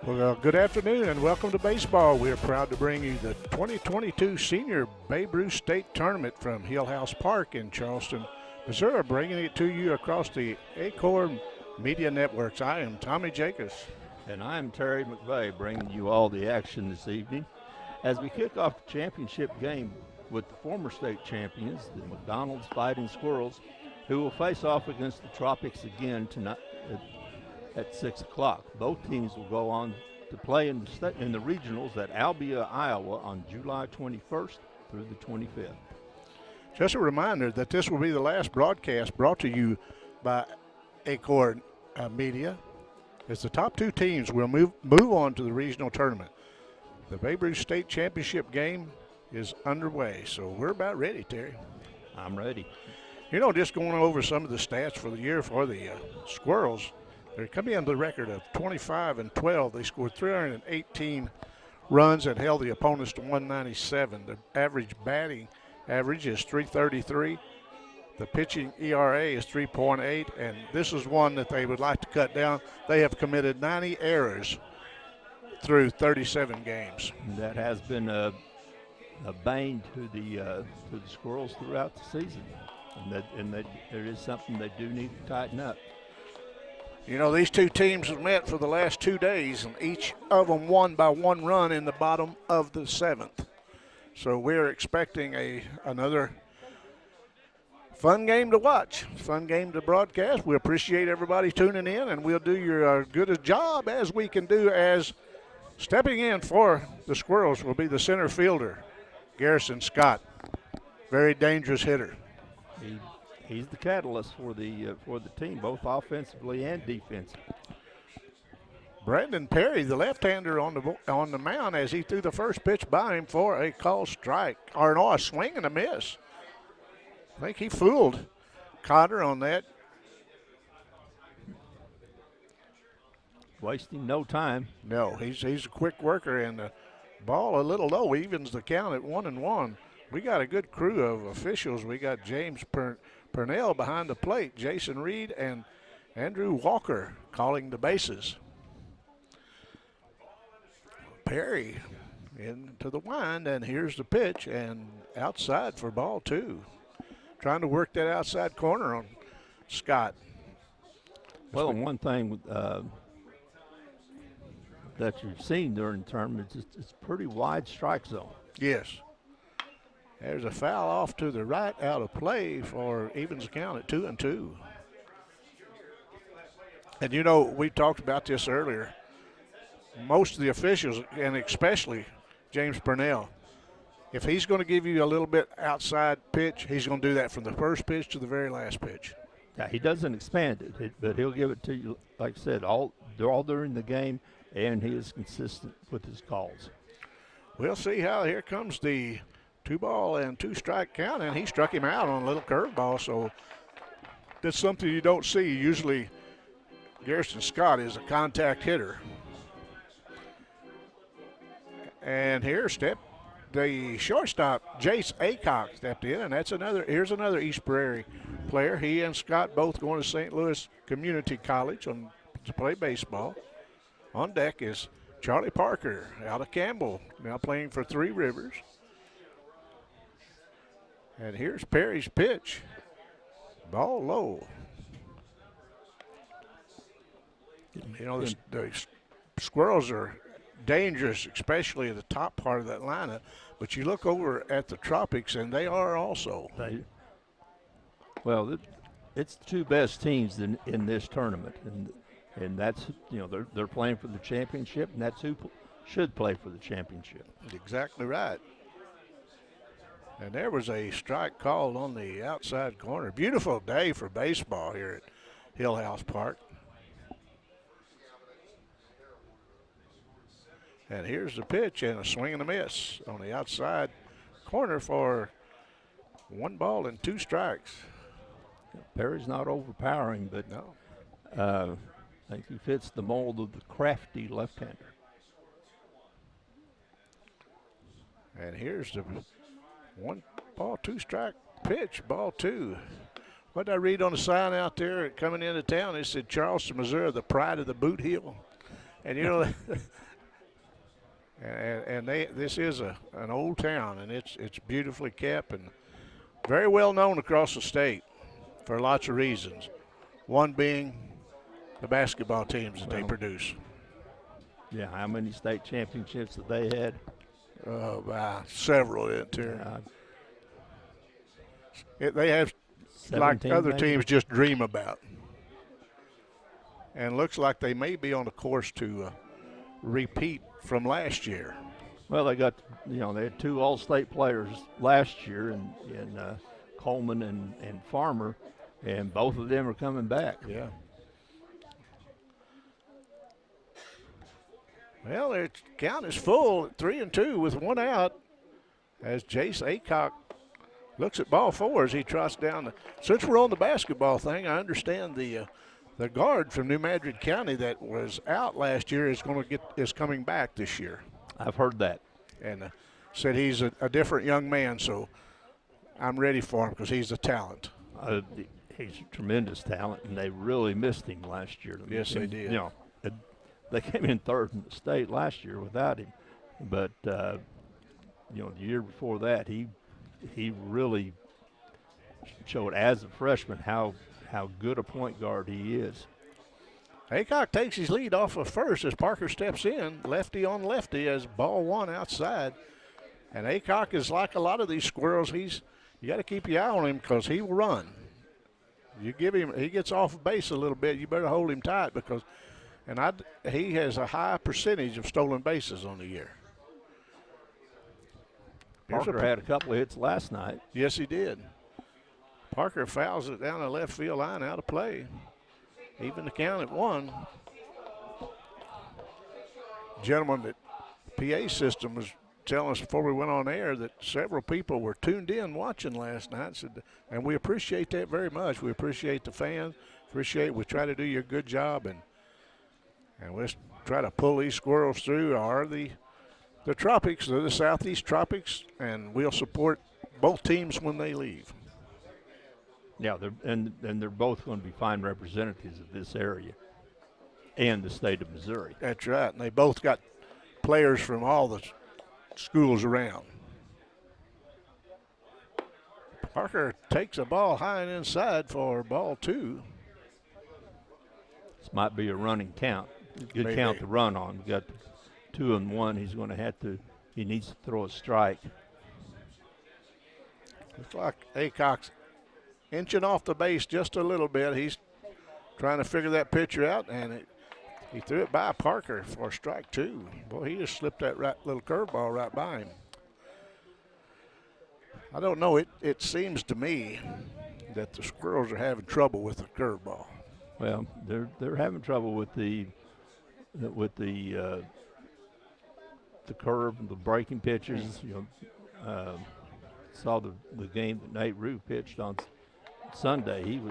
Well, good afternoon and welcome to baseball. We are proud to bring you the 2022 Senior Babe Ruth State Tournament from Hillhouse Park in Charleston, Missouri, bringing it to you across the Aycorp Media Networks. I am Tommy Jacobs. And I'm Terry McVeigh, bringing you all the action this evening as we kick off the championship game with the former state champions, the McDonald's Fighting Squirrels, who will face off against the Tropics again tonight at 6 o'clock. Both teams will go on to play in the regionals at Albia, Iowa on July 21st through the 25th. Just a reminder that this will be the last broadcast brought to you by Aycorp Media, as the top two teams will move on to the regional tournament. The Babe Ruth State Championship game is underway, so we're about ready, Terry. I'm ready. You know, just going over some of the stats for the year for the Squirrels, they're coming in the record of 25-12. They scored 318 runs and held the opponents to 197. The average batting average is 333. The pitching ERA is 3.8, and this is one that they would like to cut down. They have committed 90 errors through 37 games. That has been a bane to the Squirrels throughout the season, and that there is something they do need to tighten up. You know, these two teams have met for the last 2 days, and each of them won by one run in the bottom of the seventh. So we're expecting another fun game to watch, fun game to broadcast. We appreciate everybody tuning in, and we'll do your good a job as we can do. As stepping in for the Squirrels will be the center fielder, Garrison Scott, very dangerous hitter. He's the catalyst for the team, both offensively and defensively. Brandon Perry, the left-hander on the mound, as he threw the first pitch by him for a called strike, or no, a swing and a miss. I think he fooled Cotter on that. Wasting no time. No, he's a quick worker, and the ball a little low evens the count at 1-1. We got a good crew of officials. We got James Purnell behind the plate, Jason Reed and Andrew Walker calling the bases. Perry into the wind, and here's the pitch, and outside for ball two. Trying to work that outside corner on Scott. Well, one thing that you've seen during the tournament is it's pretty wide strike zone. Yes. There's a foul off to the right out of play for evens the count at 2-2. And you know, we talked about this earlier. Most of the officials, and especially James Purnell, if he's going to give you a little bit outside pitch, he's going to do that from the first pitch to the very last pitch. Yeah, he doesn't expand it, but he'll give it to you, like I said, all during the game, and he is consistent with his calls. We'll see how here comes the 2-ball and 2-strike count, and he struck him out on a little curveball, so that's something you don't see. Usually Garrison Scott is a contact hitter. And here the shortstop, Jace Aycock, stepped in, and here's another East Prairie player. He and Scott both going to St. Louis Community College to play baseball. On deck is Charlie Parker out of Campbell, now playing for Three Rivers. And here's Perry's pitch. Ball low. You know, the Squirrels are dangerous, especially at the top part of that lineup. But you look over at the Tropics, and they are also. Well, it's the two best teams in this tournament, and that's, you know, they're playing for the championship, and that's who should play for the championship. Exactly right. And there was a strike called on the outside corner. Beautiful day for baseball here at Hillhouse Park. And here's the pitch, and a swing and a miss on the outside corner for 1-2 strikes. Perry's not overpowering, but no. I think he fits the mold of the crafty left-hander. And here's the 1-2 strike pitch, ball two. What did I read on the sign out there coming into town? It said Charleston, Missouri, the pride of the boot heel. And this is an old town, and it's beautifully kept and very well known across the state for lots of reasons. One being the basketball teams that they produce. Yeah, how many state championships that they had? Several in there. They have, like other teams, just dream about. And looks like they may be on a course to repeat from last year. Well, they got, they had 2 all-state players last year in Coleman and Farmer, and both of them are coming back. Yeah. Well, their count is full at 3-2 with 1 out as Jace Aycock looks at ball 4 as he trots down. Since we're on the basketball thing, I understand the guard from New Madrid County that was out last year is coming back this year. I've heard that. And said he's a different young man, so I'm ready for him because he's a talent. He's a tremendous talent, and they really missed him last year. Yes, they did. They came in 3rd in the state last year without him. But, the year before that, he really showed as a freshman how good a point guard he is. Aycock takes his lead off of first as Parker steps in, lefty on lefty as ball 1 outside. And Aycock is like a lot of these Squirrels. You got to keep your eye on him because he will run. You give him, he gets off base a little bit, you better hold him tight because, he has a high percentage of stolen bases on the year. Parker had a couple of hits last night. Yes, he did. Parker fouls it down the left field line, out of play. Even the count at 1. Gentleman, that PA system was telling us before we went on air that several people were tuned in watching last night, and we appreciate that very much. We appreciate the fans. We try to do you a good job, and we'll try to pull these Squirrels through. Are the Tropics, they're the Southeast Tropics, and we'll support both teams when they leave. Yeah, they're both going to be fine representatives of this area and the state of Missouri. That's right, and they both got players from all the schools around. Parker takes a ball high and inside for ball 2. This might be a running count. Good Maybe. Count to run on. You got 2 and 1. He's going to have to. He needs to throw a strike. Looks like Aycock's inching off the base just a little bit. He's trying to figure that pitcher out, and he threw it by Parker for strike 2. Boy, he just slipped that little curveball right by him. I don't know. It seems to me that the Squirrels are having trouble with the curveball. Well, they're having trouble with the curve, the breaking pitches. Saw the game that Nate Ruth pitched on Sunday. He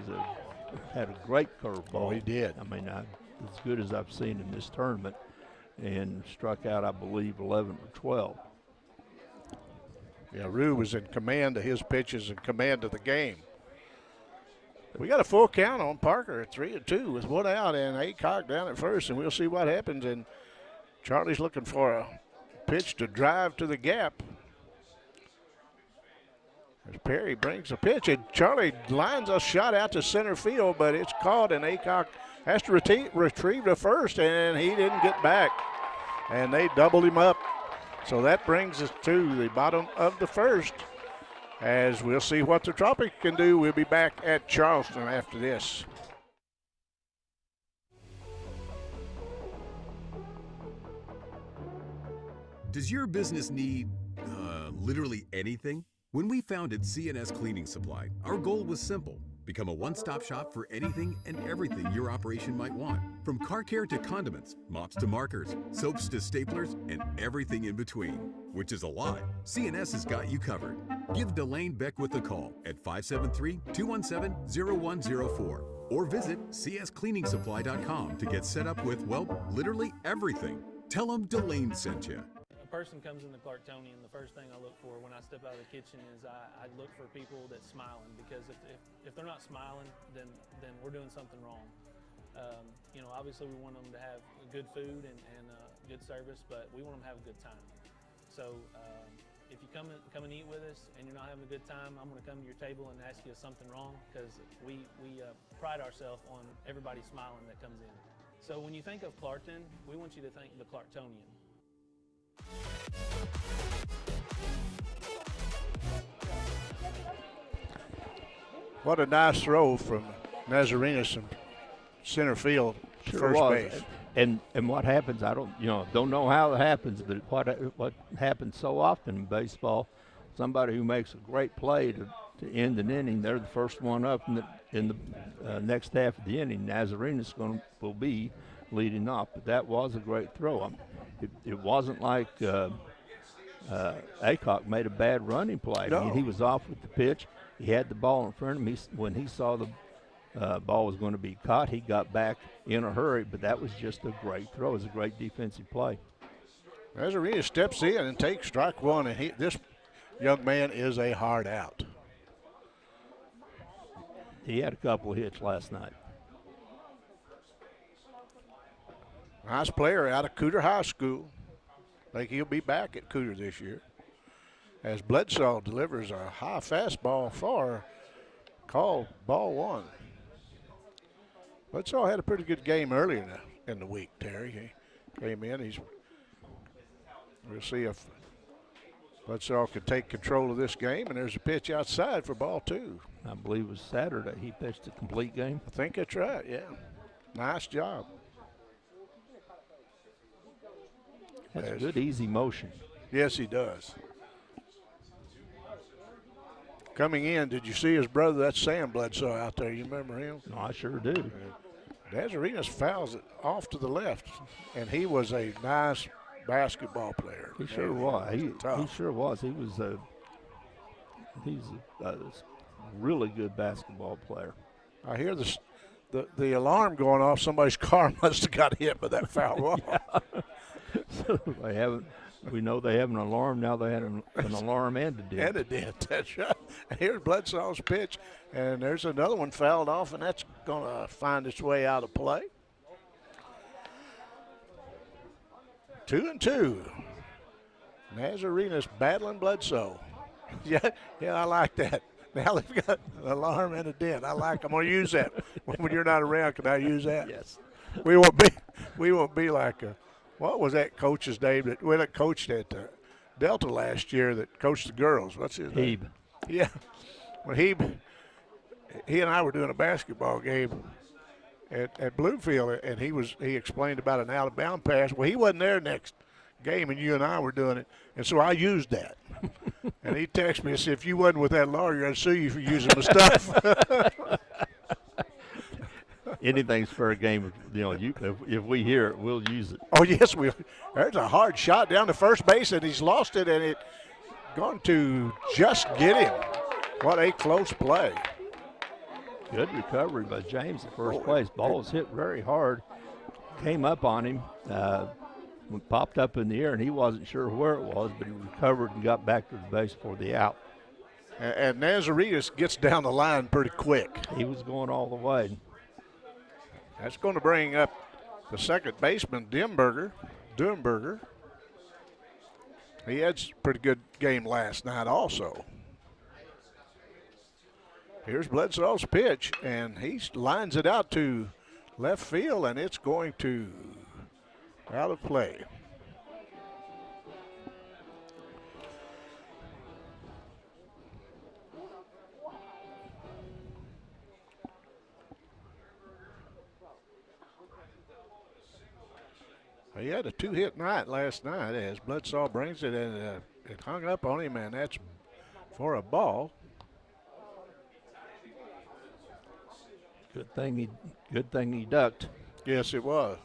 had a great curveball. Oh, he did. I mean, as good as I've seen in this tournament, and struck out, I believe, 11 or 12. Yeah, Rue was in command of his pitches and command of the game. We got a full count on Parker at 3-2 with 1 out and Aycock down at first, and we'll see what happens. And Charlie's looking for a pitch to drive to the gap. As Perry brings a pitch, and Charlie lines a shot out to center field, but it's caught, and Aycock has to retrieve the first, and he didn't get back. And they doubled him up. So that brings us to the bottom of the first. As we'll see what the Tropics can do. We'll be back at Charleston after this. Does your business need literally anything? When we founded CNS Cleaning Supply, our goal was simple. Become a one-stop shop for anything and everything your operation might want. From car care to condiments, mops to markers, soaps to staplers, and everything in between. Which is a lot. CNS has got you covered. Give Delane Beckwith a call at 573-217-0104 or visit cscleaningsupply.com to get set up with, well, literally everything. Tell them Delane sent you. Person comes in the Clarktonian, the first thing I look for when I step out of the kitchen is I look for people that's smiling, because if they're not smiling, then we're doing something wrong. You know, obviously we want them to have good food and good service, but we want them to have a good time. So if you come and eat with us and you're not having a good time, I'm going to come to your table and ask you if something wrong, because we pride ourselves on everybody smiling that comes in. So when you think of Clarkton, we want you to think the Clarktonian. What a nice throw from Nazarenes in center field, Sure first was. base. And what happens, I don't know how it happens, but what happens so often in baseball, somebody who makes a great play to end an inning, they're the first one up in the next half of the inning. Nazarenes will be leading off, but that was a great throw. It wasn't like Aycorp made a bad running play. No. I mean, he was off with the pitch. He had the ball in front of him. When he saw the ball was going to be caught, he got back in a hurry, but that was just a great throw. It was a great defensive play. Nazarenes steps in and takes strike one, and this young man is a hard out. He had a couple of hits last night. Nice player out of Cooter High School. I think he'll be back at Cooter this year. As Bledsoe delivers a high fastball far, called ball one. Bledsoe had a pretty good game earlier in the week, Terry. He came in. We'll see if Bledsoe can take control of this game, and there's a pitch outside for ball two. I believe it was Saturday. He pitched a complete game. I think that's right, yeah. Nice job. Has a good, easy motion. Yes, he does. Coming in, did you see his brother? That's Sam Bledsoe out there. You remember him? No, I sure do. Nazarenes fouls it off to the left, and he was a nice basketball player. He sure was. He Tough. sure was. He's a really good basketball player. I hear the alarm going off. Somebody's car must have got hit by that foul ball. So we know they have an alarm now. They had an alarm and a dent. And it did. That's right. And here's Bledsoe's pitch, and there's another one fouled off, and that's going to find its way out of play. 2-2. Nazarenes battling Bledsoe. Yeah, I like that. Now they've got an alarm and a dent. I'm going to use that when you're not around. Can I use that? Yes. We won't be like what was that coach's name that coached at Delta last year that coached the girls? What's his name? Hebe. Yeah. Well, he and I were doing a basketball game at Bloomfield, and he explained about an out of bound pass. Well, he wasn't there next game, and you and I were doing it, and so I used that. And he texted me and said, "If you wasn't with that lawyer, I'd sue you for using my stuff." Anything's fair game. If we hear it, we'll use it. Oh yes, there's a hard shot down to first base, and he's lost it, and it going to just get him. What a close play. Good recovery by James at first base. Ball was hit very hard. Came up on him, popped up in the air, and he wasn't sure where it was, but he recovered and got back to the base for the out. And Nazarenes gets down the line pretty quick. He was going all the way. That's going to bring up the second baseman, Duenberger. He had a pretty good game last night also. Here's Bledsoe's pitch, and he lines it out to left field, and it's going to out of play. He had a two-hit night last night as Bledsoe brings it, and it hung up on him, and that's for a ball. Good thing he ducked. Yes, it was.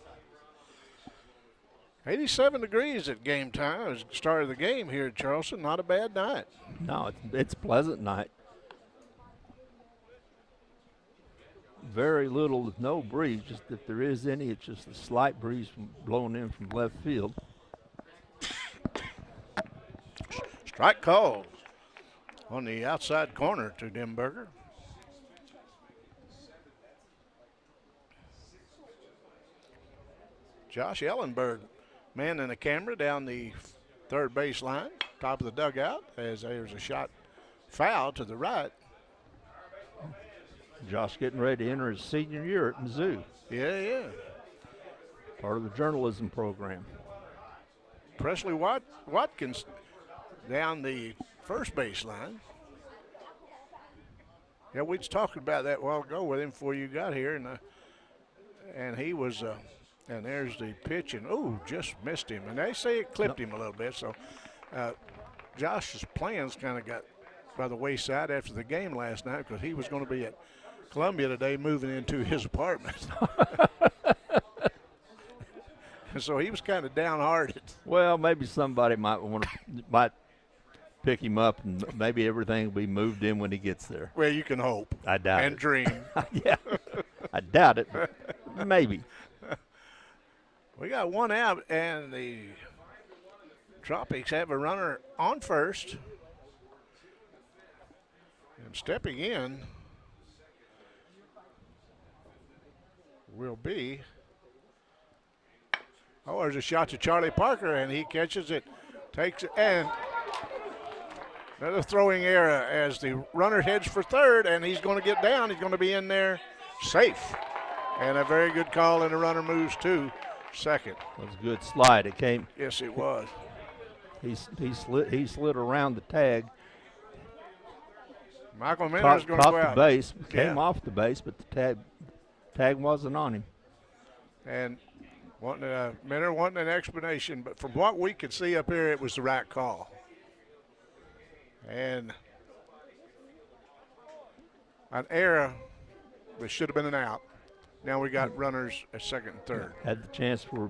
87 degrees at game time. It was the start of the game here at Charleston. Not a bad night. No, it's a pleasant night. Very little, no breeze. Just if there is any, it's just a slight breeze blowing in from left field. Strike called on the outside corner to Duenberger. Josh Ellenberg manning the camera down the third base line, top of the dugout, as there's a shot foul to the right. Josh getting ready to enter his senior year at Mizzou. Yeah. Part of the journalism program. Presley Watkins down the first base line. Yeah, we was talking about that a while ago with him before you got here, and he was, and there's the pitch, and just missed him. And they say it clipped him a little bit. So Josh's plans kind of got by the wayside after the game last night because he was going to be at Columbia today, moving into his apartment. So he was kind of downhearted. Well, maybe somebody might pick him up, and maybe everything will be moved in when he gets there. Well, you can hope. I doubt and it. dream. Yeah, I doubt it, but maybe. We got one out, and the Tropics have a runner on first. And stepping in will be, there's a shot to Charlie Parker, and he catches it, takes it, and another throwing error as the runner heads for third, and he's going to get down. He's going to be in there safe. And a very good call, and the runner moves to second. That was a good slide. It came. Yes, it was. He slid around the tag. Michael Minner's going to go out. The base, came Yeah. off the base, but the tag wasn't on him. And Minner wanting an explanation, but from what we could see up here, it was the right call. And an error that should have been an out. Now we got runners at second and third. Had the chance for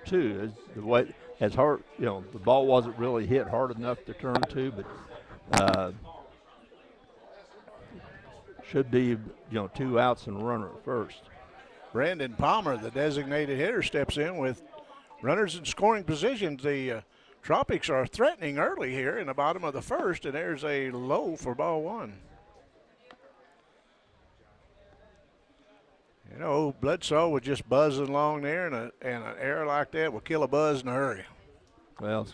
two. The way as hard, the ball wasn't really hit hard enough to turn to, but should be, 2 outs and a runner at first. Brandon Palmer, the designated hitter, steps in with runners in scoring positions. The Tropics are threatening early here in the bottom of the first, and there's a low for ball one. Bledsoe was just buzzing along there, and an error like that will kill a buzz in a hurry. Well,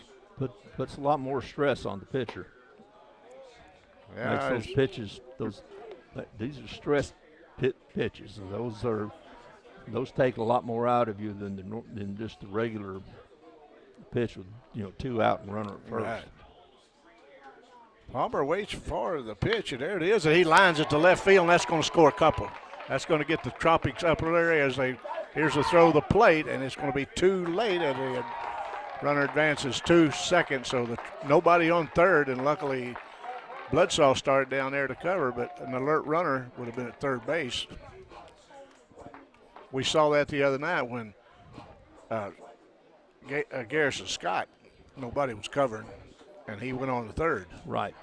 puts a lot more stress on the pitcher. Yeah, Makes those pitches, these are stress pitches, and those take a lot more out of you than just the regular pitch with 2 out and runner at first. Right. Palmer waits for the pitch, and there it is, and he lines it to left field, and that's going to score a couple. That's going to get the Tropics up there as here's the throw to the plate, and it's going to be too late, and the runner advances 2 seconds, so nobody on third, and luckily Bledsoe started down there to cover, but an alert runner would have been at third base. We saw that the other night when Garrison Scott, nobody was covering, and he went on to third. Right.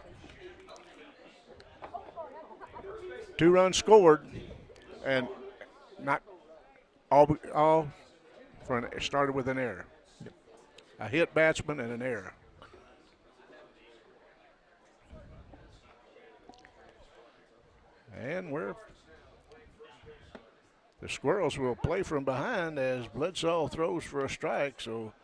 2 runs scored, and not all started with an error. Yep. A hit batsman and an error. And the Squirrels will play from behind as Bledsoe throws for a strike. So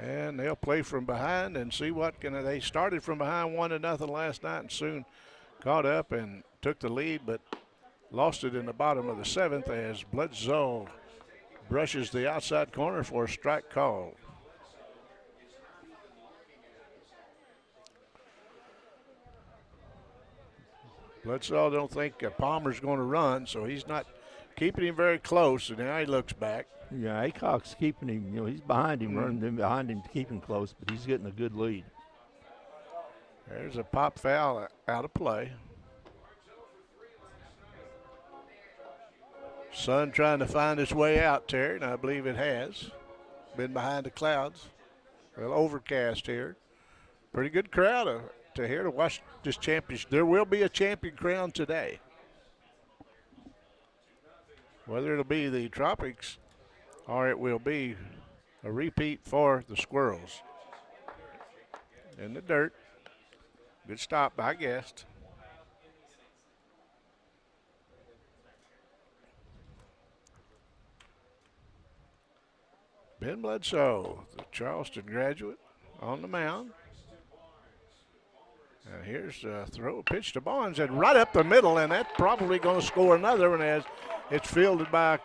and they'll play from behind and see they started from behind 1-0 last night and soon caught up and took the lead, but lost it in the bottom of the 7th as Bledsoe brushes the outside corner for a strike call. Bledsoe don't think Palmer's going to run, so he's not keeping him very close, and now he looks back. Yeah, Aycorp's keeping him, he's behind him, running behind him to keep him close, but he's getting a good lead. There's a pop foul out of play. Sun trying to find its way out, Terry, and I believe it has. Been behind the clouds. A little overcast here. Pretty good crowd to here to watch this championship. There will be a champion crowned today. Whether it'll be the Tropics or it will be a repeat for the Squirrels. In the dirt. Good stop by Guest. Ben Bledsoe, the Charleston graduate, on the mound. And here's a throw, pitch to Barnes, and right up the middle, and that's probably going to score another one as it's fielded by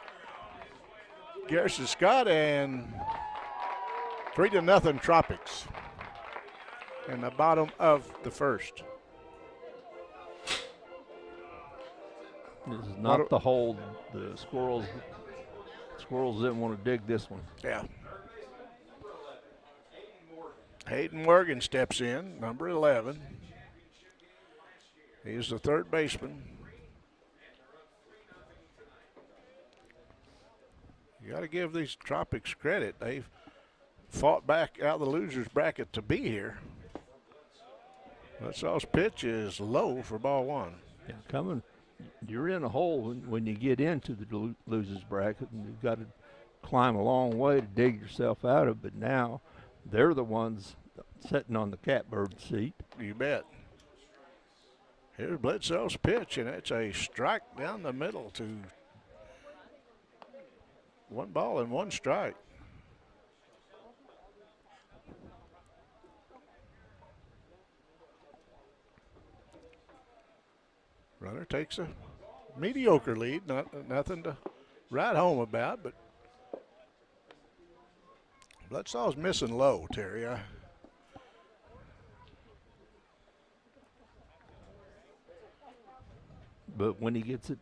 Garrison Scott, and 3-0 Tropics in the bottom of the first. This is not the hold. The Squirrels didn't want to dig this one. Yeah. Hayden Morgan steps in, number 11. He's the third baseman. You got to give these Tropics credit. They've fought back out of the loser's bracket to be here. Bledsoe's pitch is low for ball one. Yeah, you're in a hole when you get into the loser's bracket, and you've got to climb a long way to dig yourself out of it. But now they're the ones sitting on the catbird seat. You bet. Here's Bledsoe's pitch, and it's a strike down the middle to 1 ball and 1 strike. Runner takes a mediocre lead, nothing to write home about, but Bledsoe's missing low, Terry. But when he gets it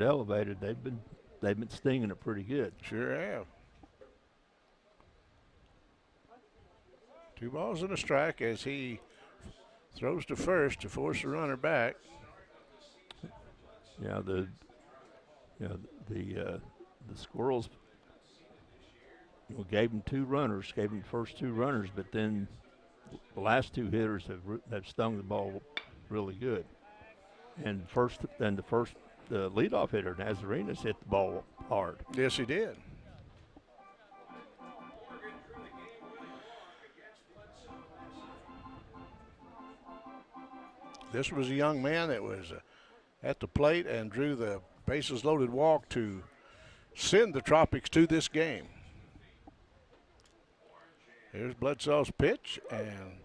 elevated, they've been stinging it pretty good. Sure have. 2 balls and a strike as he throws to first to force the runner back. Yeah, the Squirrels gave him 2 runners, gave him the first 2 runners, but then the last 2 hitters have stung the ball really good. And the leadoff hitter, Nazarenas, hit the ball hard. Yes, he did. This was a young man that was at the plate and drew the bases loaded walk to send the Tropics to this game. Here's Bledsoe's pitch, and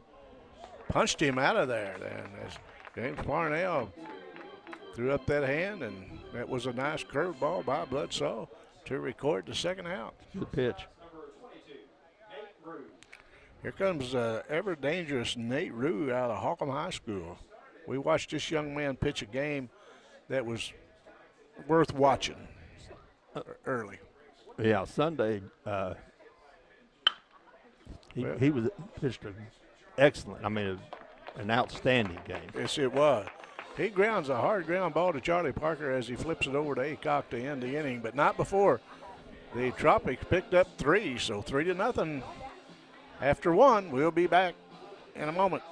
punched him out of there then as James Parnell threw up that hand, and that was a nice curveball by Bledsoe to record the second out. Good pitch. Here comes ever dangerous Nate Rue out of Holcomb High School. We watched this young man pitch a game that was worth watching early. Yeah, Sunday he was pitched an excellent. I mean, an outstanding game. Yes, it was. He grounds a hard ground ball to Charlie Parker as he flips it over to Aycorp to end the inning, but not before the Tropics picked up 3, so 3-0 after 1. We'll be back in a moment.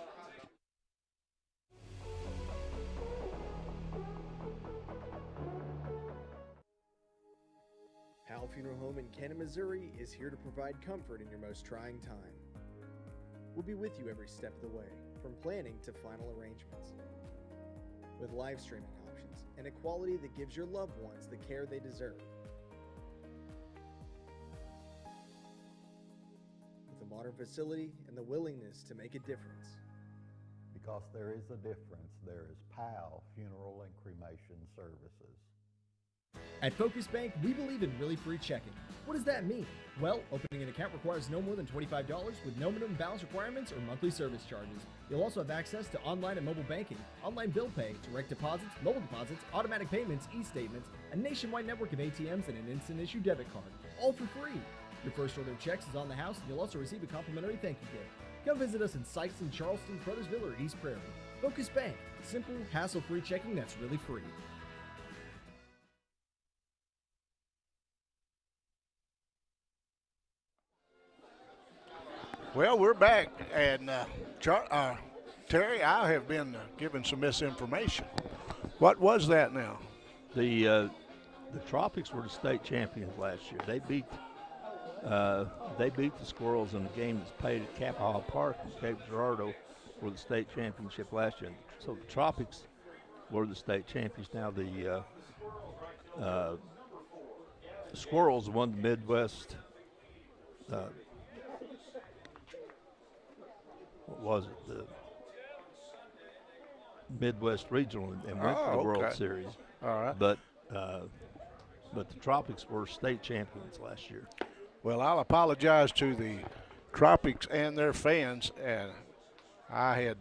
Hal Funeral Home in Canton, Missouri is here to provide comfort in your most trying time. We'll be with you every step of the way, from planning to final arrangements. With live streaming options and a quality that gives your loved ones the care they deserve. With a modern facility and the willingness to make a difference. Because there is a difference, there is PAL Funeral and Cremation Services. At Focus Bank, we believe in really free checking. What does that mean? Well, opening an account requires no more than $25 with no minimum balance requirements or monthly service charges. You'll also have access to online and mobile banking, online bill pay, direct deposits, mobile deposits, automatic payments, e-statements, a nationwide network of ATMs, and an instant issue debit card, all for free. Your first order of checks is on the house, and you'll also receive a complimentary thank you gift. Come visit us in sites in Charleston, Crothersville, or East Prairie. Focus Bank, simple, hassle-free checking that's really free. Well, we're back, and Terry, I have been given some misinformation. What was that now? The Tropics were the state champions last year. They beat the Squirrels in a game that's played at Capahog Park in Cape Girardeau were the state championship last year. So the Tropics were the state champions. Now the Squirrels won the Midwest. What was it? The Midwest Regional and went to the World Series. All right. But the Tropics were state champions last year. Well, I'll apologize to the Tropics and their fans, and I had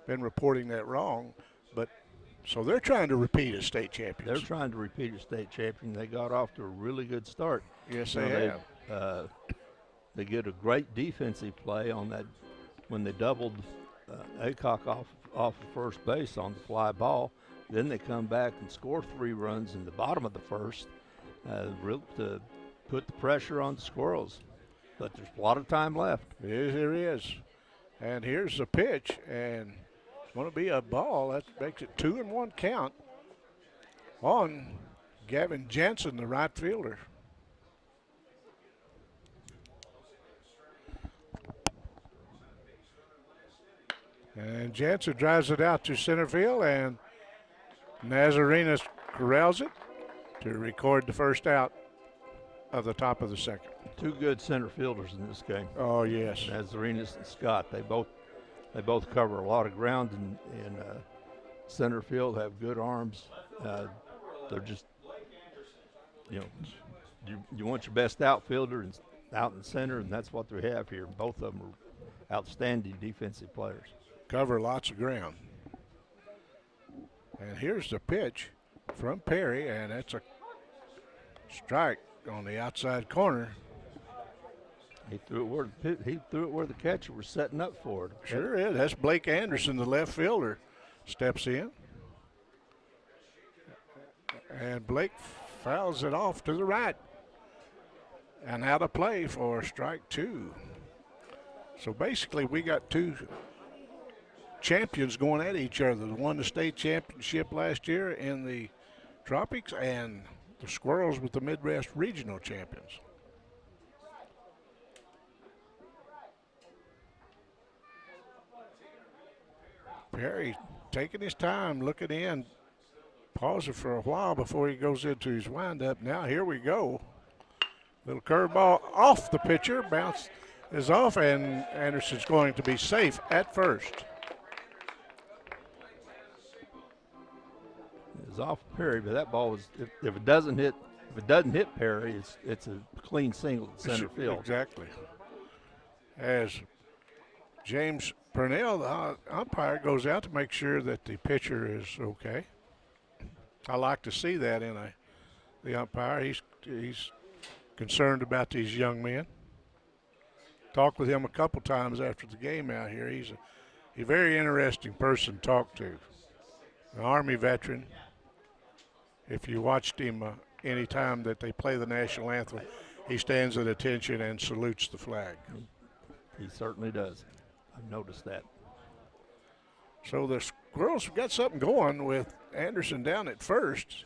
been reporting that wrong. But so they're trying to repeat as state champions. They're trying to repeat as state champion. They got off to a really good start. Yes, they have. They get a great defensive play on that when they doubled Aycorp off of first base on the fly ball. Then they come back and score 3 runs in the bottom of the first to put the pressure on the Squirrels. But there's a lot of time left. Yes, there is. And here's the pitch, and it's going to be a ball. That makes it 2-1 count on Gavin Jansen, the right fielder. And Jansen drives it out to center field, and Nazarenas corrals it to record the first out of the top of the second. 2 good center fielders in this game. Oh, yes. Nazarenas and Scott. They both cover a lot of ground in center field, have good arms. They're just, you want your best outfielder out in center, and that's what they have here. Both of them are outstanding defensive players. Cover lots of ground. And here's the pitch from Perry, and it's a strike on the outside corner. He threw it where the catcher was setting up for it. Sure is. That's Blake Anderson, the left fielder, steps in. And Blake fouls it off to the right. And out of play for strike 2. So basically we got 2 champions going at each other. The won the state championship last year in the Tropics, and the Squirrels with the Midwest Regional champions. Perry taking his time, looking in, pausing for a while before he goes into his windup. Now here we go. Little curveball off the pitcher, bounce is off, and Anderson's going to be safe at first. It's off Perry, but that ball was if it doesn't hit Perry, it's a clean single to center field. Exactly. As James Purnell, the umpire, goes out to make sure that the pitcher is okay. I like to see that in the umpire. He's concerned about these young men. Talked with him a couple times after the game out here. He's a very interesting person to talk to. An Army veteran. If you watched him any time that they play the national anthem, he stands at attention and salutes the flag. He certainly does. I've noticed that. So the Squirrels have got something going with Anderson down at first.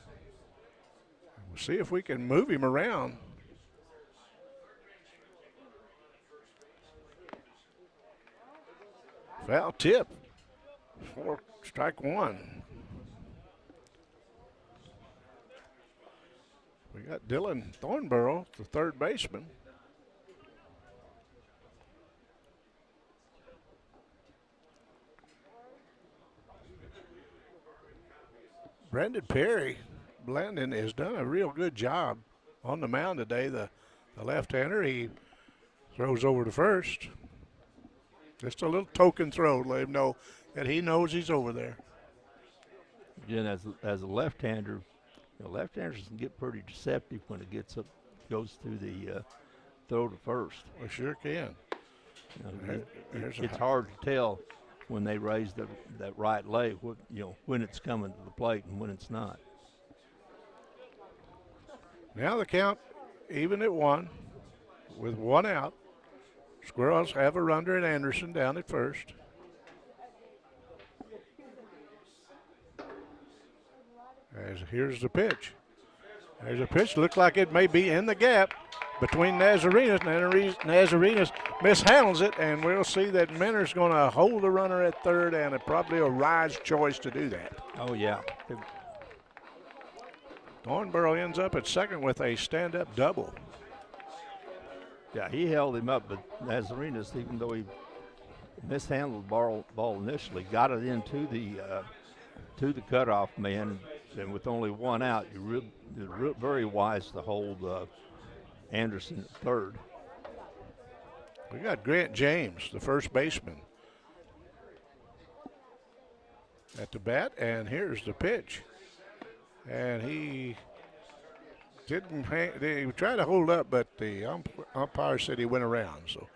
We'll see if we can move him around. Foul tip for strike 1. We got Dylan Thornborough, the third baseman. Brendan Perry, Blandon, has done a real good job on the mound today. The left-hander, he throws over to first. Just a little token throw to let him know that he knows he's over there. Again, as a left-hander, left-handers can get pretty deceptive when it goes through the throw to first. We sure can. It's hard to tell when they raise that right leg, when it's coming to the plate and when it's not. Now the count even at 1 with 1 out. Squirrels have a runner at Anderson down at first. Here's the pitch. There's a pitch. Looked like it may be in the gap. between Nazarenas. Nazarenas mishandles it, and we'll see that Minner's going to hold the runner at third, and it probably a wise choice to do that. Oh, yeah. Thornborough ends up at second with a stand-up double. Yeah, he held him up, but Nazarenas, even though he mishandled the ball initially, got it into the cutoff man, and with only one out, you're very wise to hold Anderson at third. We got Grant James, the first baseman, at the bat, and here's the pitch. And he didn't hang, he tried to hold up, but the umpire said he went around. So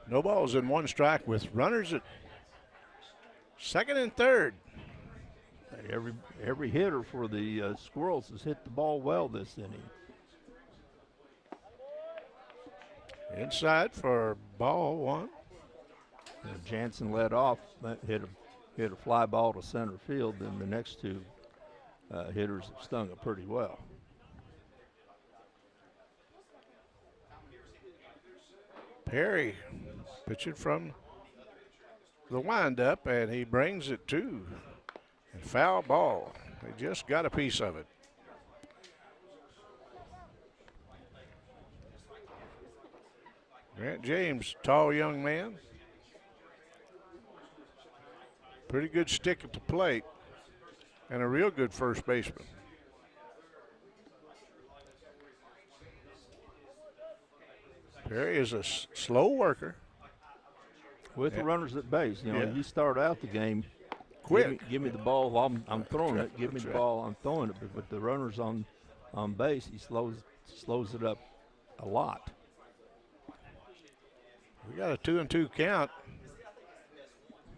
no balls in one strike with runners at second and third. Every hitter for the Squirrels has hit the ball well this inning. Inside for ball one. Jansen led off, hit a fly ball to center field, and the next two hitters have stung it pretty well. Perry pitching from the windup, and he brings it to and foul ball. They just got a piece of it. Grant James, tall young man. Pretty good stick at the plate, and a real good first baseman. Perry is a slow worker. With the runners at base, you start out the game quick. Give me the ball while I'm throwing it. Give me the ball, I'm throwing it. But with the runners on base, he slows it up a lot. We got a 2-2 count.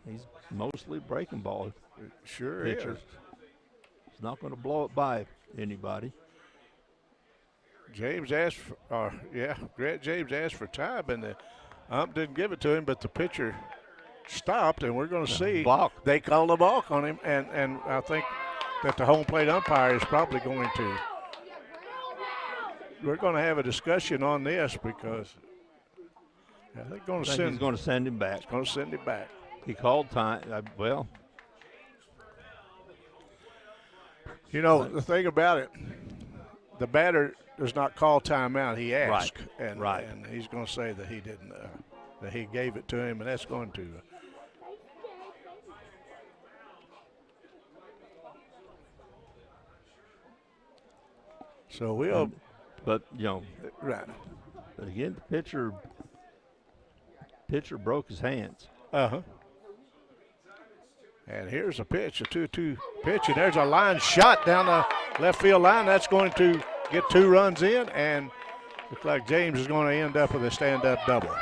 He's mostly breaking ball. Sure pitcher. is. He's not going to blow it by anybody. James asked for, Grant James asked for time, and the ump didn't give it to him, but the pitcher stopped, and we're going to see. Balk. They called a balk on him, and I think that the home plate umpire is probably going to. We're going to have a discussion on this because I think he's going to send him back. He's going to send him back. He called time. The thing about it, the batter does not call timeout. He asked, Right. And he's going to say that he didn't, that he gave it to him, and that's going to. So we'll. But Right. But again, the pitcher broke his hands. Uh-huh. And here's a pitch, a 2-2 pitch, and there's a line shot down the left field line. That's going to get 2 runs in, and looks like James is going to end up with a stand-up double.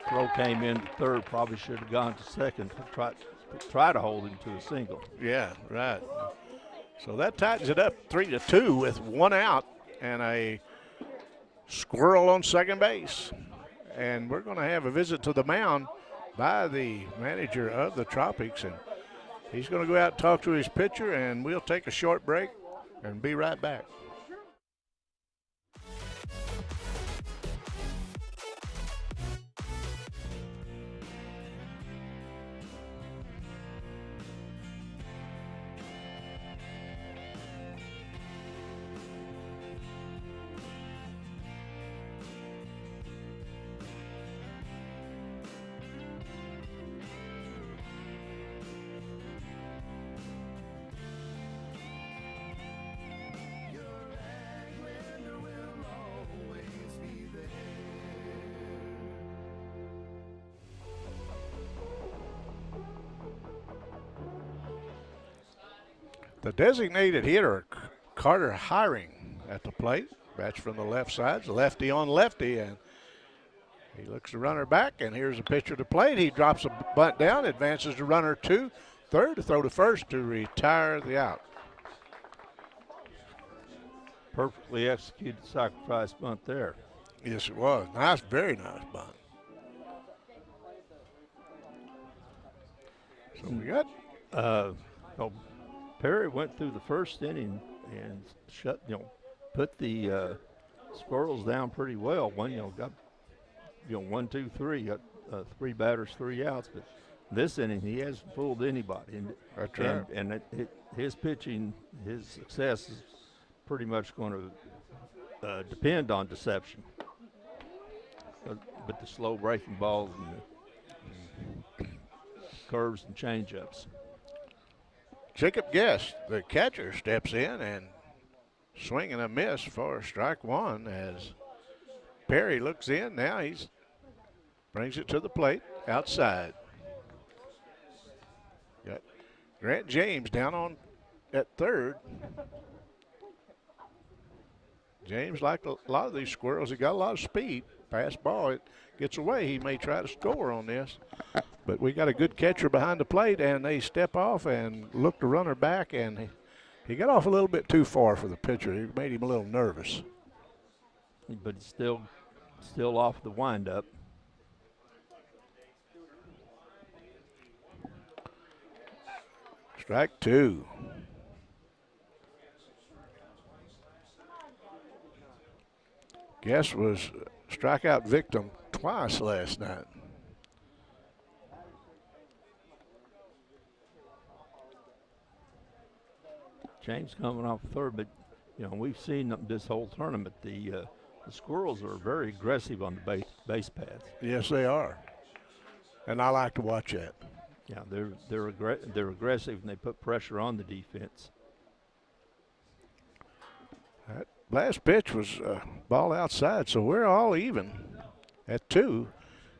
Throw came in to third, probably should have gone to second to try to hold him to a single. Yeah, right. So that tightens it up 3-2 with 1 out and a squirrel on second base. And we're going to have a visit to the mound by the manager of the Tropics, and he's going to go out and talk to his pitcher, and we'll take a short break and be right back. The designated hitter, Carter Hiring, at the plate. Bats from the left side, lefty on lefty, and he looks the runner back, and here's a pitcher to plate. He drops a bunt down, advances the runner to third to throw to first to retire the out. Perfectly executed sacrifice bunt there. Yes, it was. Nice, very nice bunt. So we got Perry went through the first inning and put the Squirrels down pretty well. Got 1, 2, 3, got 3 batters, 3 outs. But this inning, he hasn't fooled anybody. That's right. And his pitching, his success is pretty much going to depend on deception. But the slow breaking balls and the curves and changeups. Jacob Guest, the catcher, steps in and swinging a miss for strike one as Perry looks in. Now he's brings it to the plate outside. Got Grant James down on at third. James, like a lot of these Squirrels, he got a lot of speed. Pass ball, it gets away. He may try to score on this. But we got a good catcher behind the plate, and they step off and look the runner back, and he got off a little bit too far for the pitcher. It made him a little nervous. But he's still off the windup. Strike two. Guess was strikeout victim twice last night. James coming off third, but we've seen this whole tournament. The Squirrels are very aggressive on the base paths. Yes, they are, and I like to watch that. Yeah, they're aggressive and they put pressure on the defense. That last pitch was ball outside, so we're all even at 2.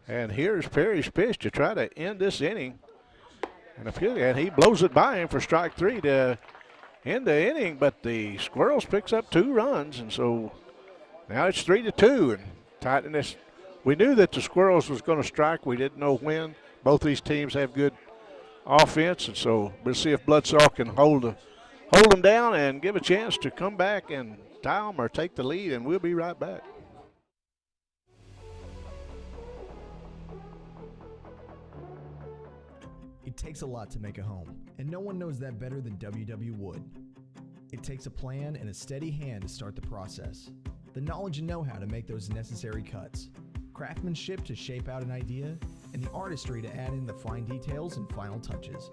And here's Perry's pitch to try to end this inning. And he blows it by him for strike 3 to end the inning, but the Squirrels picks up 2 runs, and so now it's 3-2 and tighten this. We knew that the Squirrels was going to strike. We didn't know when. Both these teams have good offense, and so we'll see if Bloodsaw can hold them down and give a chance to come back and tie them or take the lead, and we'll be right back. It takes a lot to make a home, and no one knows that better than WW Wood. It takes a plan and a steady hand to start the process, the knowledge and know-how to make those necessary cuts, craftsmanship to shape out an idea, and the artistry to add in the fine details and final touches.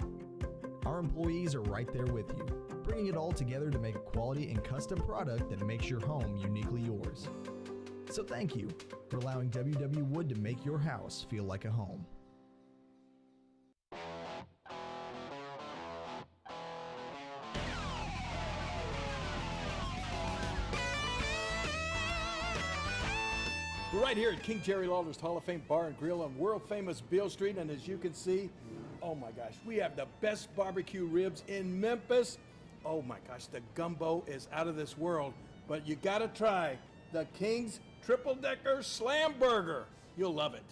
Our employees are right there with you, bringing it all together to make a quality and custom product that makes your home uniquely yours. So thank you for allowing WW Wood to make your house feel like a home. We're right here at King Jerry Lawler's Hall of Fame Bar and Grill on world famous Beale Street, and as you can see, oh my gosh, we have the best barbecue ribs in Memphis. Oh my gosh, the gumbo is out of this world, but you gotta try the King's Triple Decker Slam Burger. You'll love it.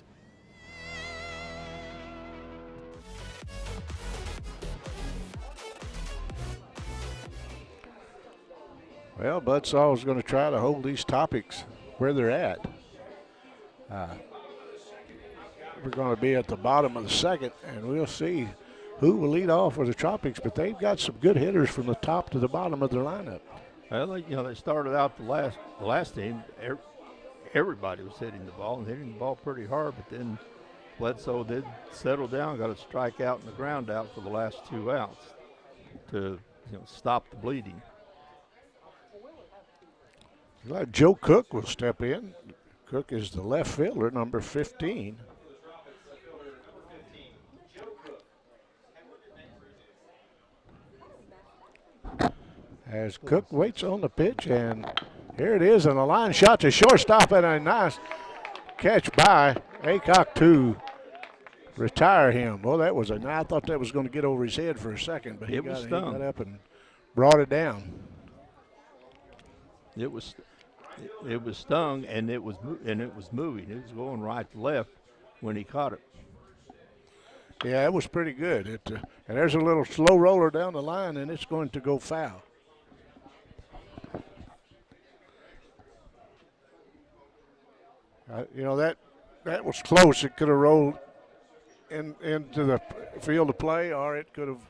Well, Budsaw is going to try to hold these Tropics where they're at. We're going to be at the bottom of the second, and we'll see who will lead off for the Tropics, but they've got some good hitters from the top to the bottom of their lineup. Well, they started out the last team. Everybody was hitting the ball and hitting the ball pretty hard, but then Bledsoe did settle down, got a strikeout and a ground out for the last 2 outs to stop the bleeding. Glad Joe Cook will step in. Cook is the left fielder, number 15. As Cook waits on the pitch, and here it is, and a line shot to shortstop, and a nice catch by Aycorp to retire him. Well, I thought that was going to get over his head for a second, but he got up and brought it down. It was stung, and it was moving. It was going right to left when he caught it. Yeah, it was pretty good. And there's a little slow roller down the line, and it's going to go foul. That was close. It could have rolled into the field of play, or it could have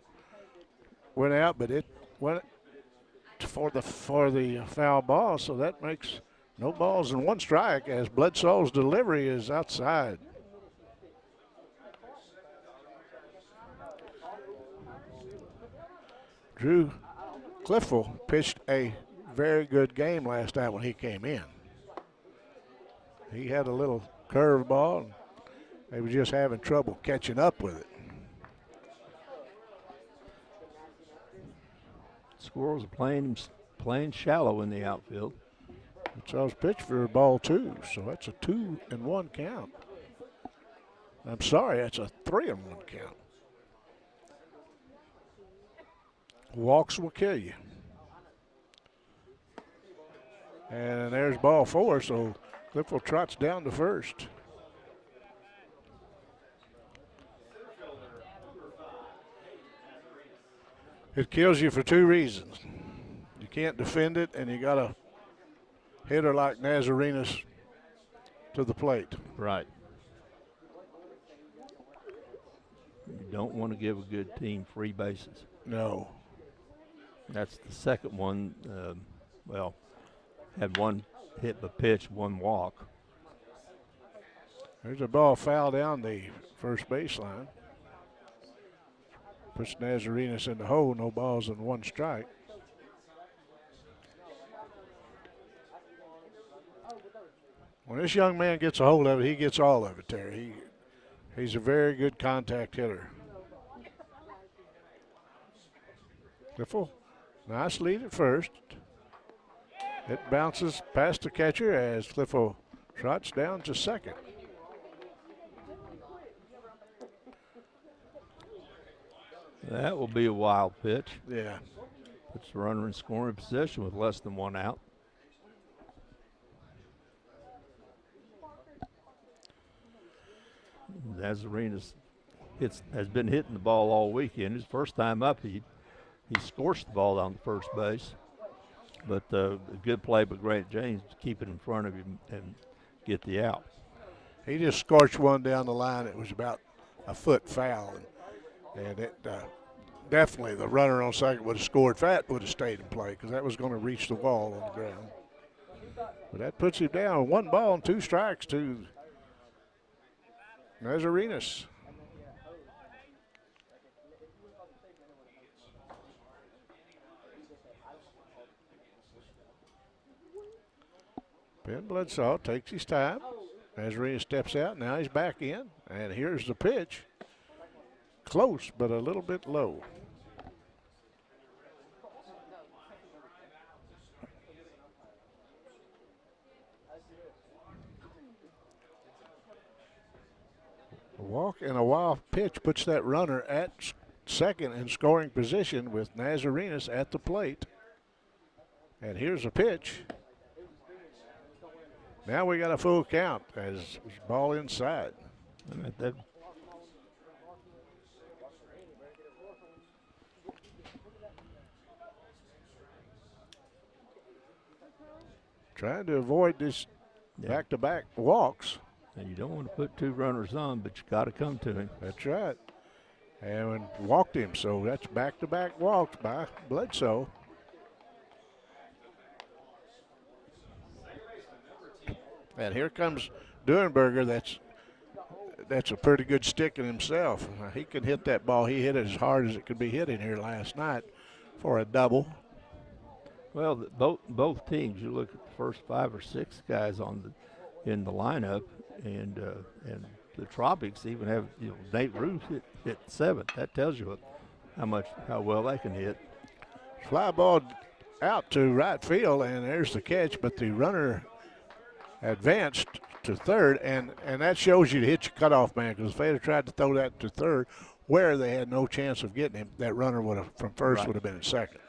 went out, but it went for the foul ball, so that makes No balls and 1 strike as Bledsoe's delivery is outside. Drew Cliffel pitched a very good game last night when he came in. He had a little curveball, and they were just having trouble catching up with it. Squirrels are playing shallow in the outfield. Bledsoe's pitched for ball 2, so that's a 2-1 count. I'm sorry, that's a 3-1 count. Walks will kill you. And there's ball 4, so Clifford trots down to first. It kills you for 2 reasons. You can't defend it, and you got a hitter like Nazarenas to the plate. Right. You don't want to give a good team free bases. No. That's the second one. Had 1 hit by pitch, 1 walk. There's a ball foul down the first baseline. Puts Nazarenas in the hole, no balls and 1 strike. When this young man gets a hold of it, he gets all of it, Terry. He's a very good contact hitter. Cliffel, nice lead at first. It bounces past the catcher as Cliffel trots down to second. That will be a wild pitch. Yeah. Puts the runner in scoring position with less than 1 out. Nazarenas has been hitting the ball all weekend. His first time up, he scorched the ball down the first base. But a good play by Grant James to keep it in front of him and get the out. He just scorched one down the line. It was about a foot foul. And it definitely the runner on second would have scored. That would have stayed in play because that was going to reach the wall on the ground. But that puts him down 1 ball and 2 strikes to Nazarenas. Ben Bledsoe takes his time. Nazarenas steps out. Now he's back in. And here's the pitch. Close, but a little bit low. A walk and a wild pitch puts that runner at second in scoring position with Nazarenas at the plate. And here's a pitch. Now we got a full count as ball inside. Trying to avoid this back-to-back walks. And you don't want to put 2 runners on, but you got to come to him. That's right. And walked him, so that's back-to-back walks by Bledsoe. And here comes Durenberger. That's a pretty good stick in himself. He can hit that ball. He hit it as hard as it could be hit in here last night for a double. Well, both teams. You look at the first 5 or 6 guys in the lineup, and the Tropics even have Nate Ruth hit 7th. That tells you how well they can hit. Fly ball out to right field, and there's the catch. But the runner advanced to third, and that shows you to hit your cutoff man, because if they had tried to throw that to third where they had no chance of getting him, that runner would have from first would have been in second.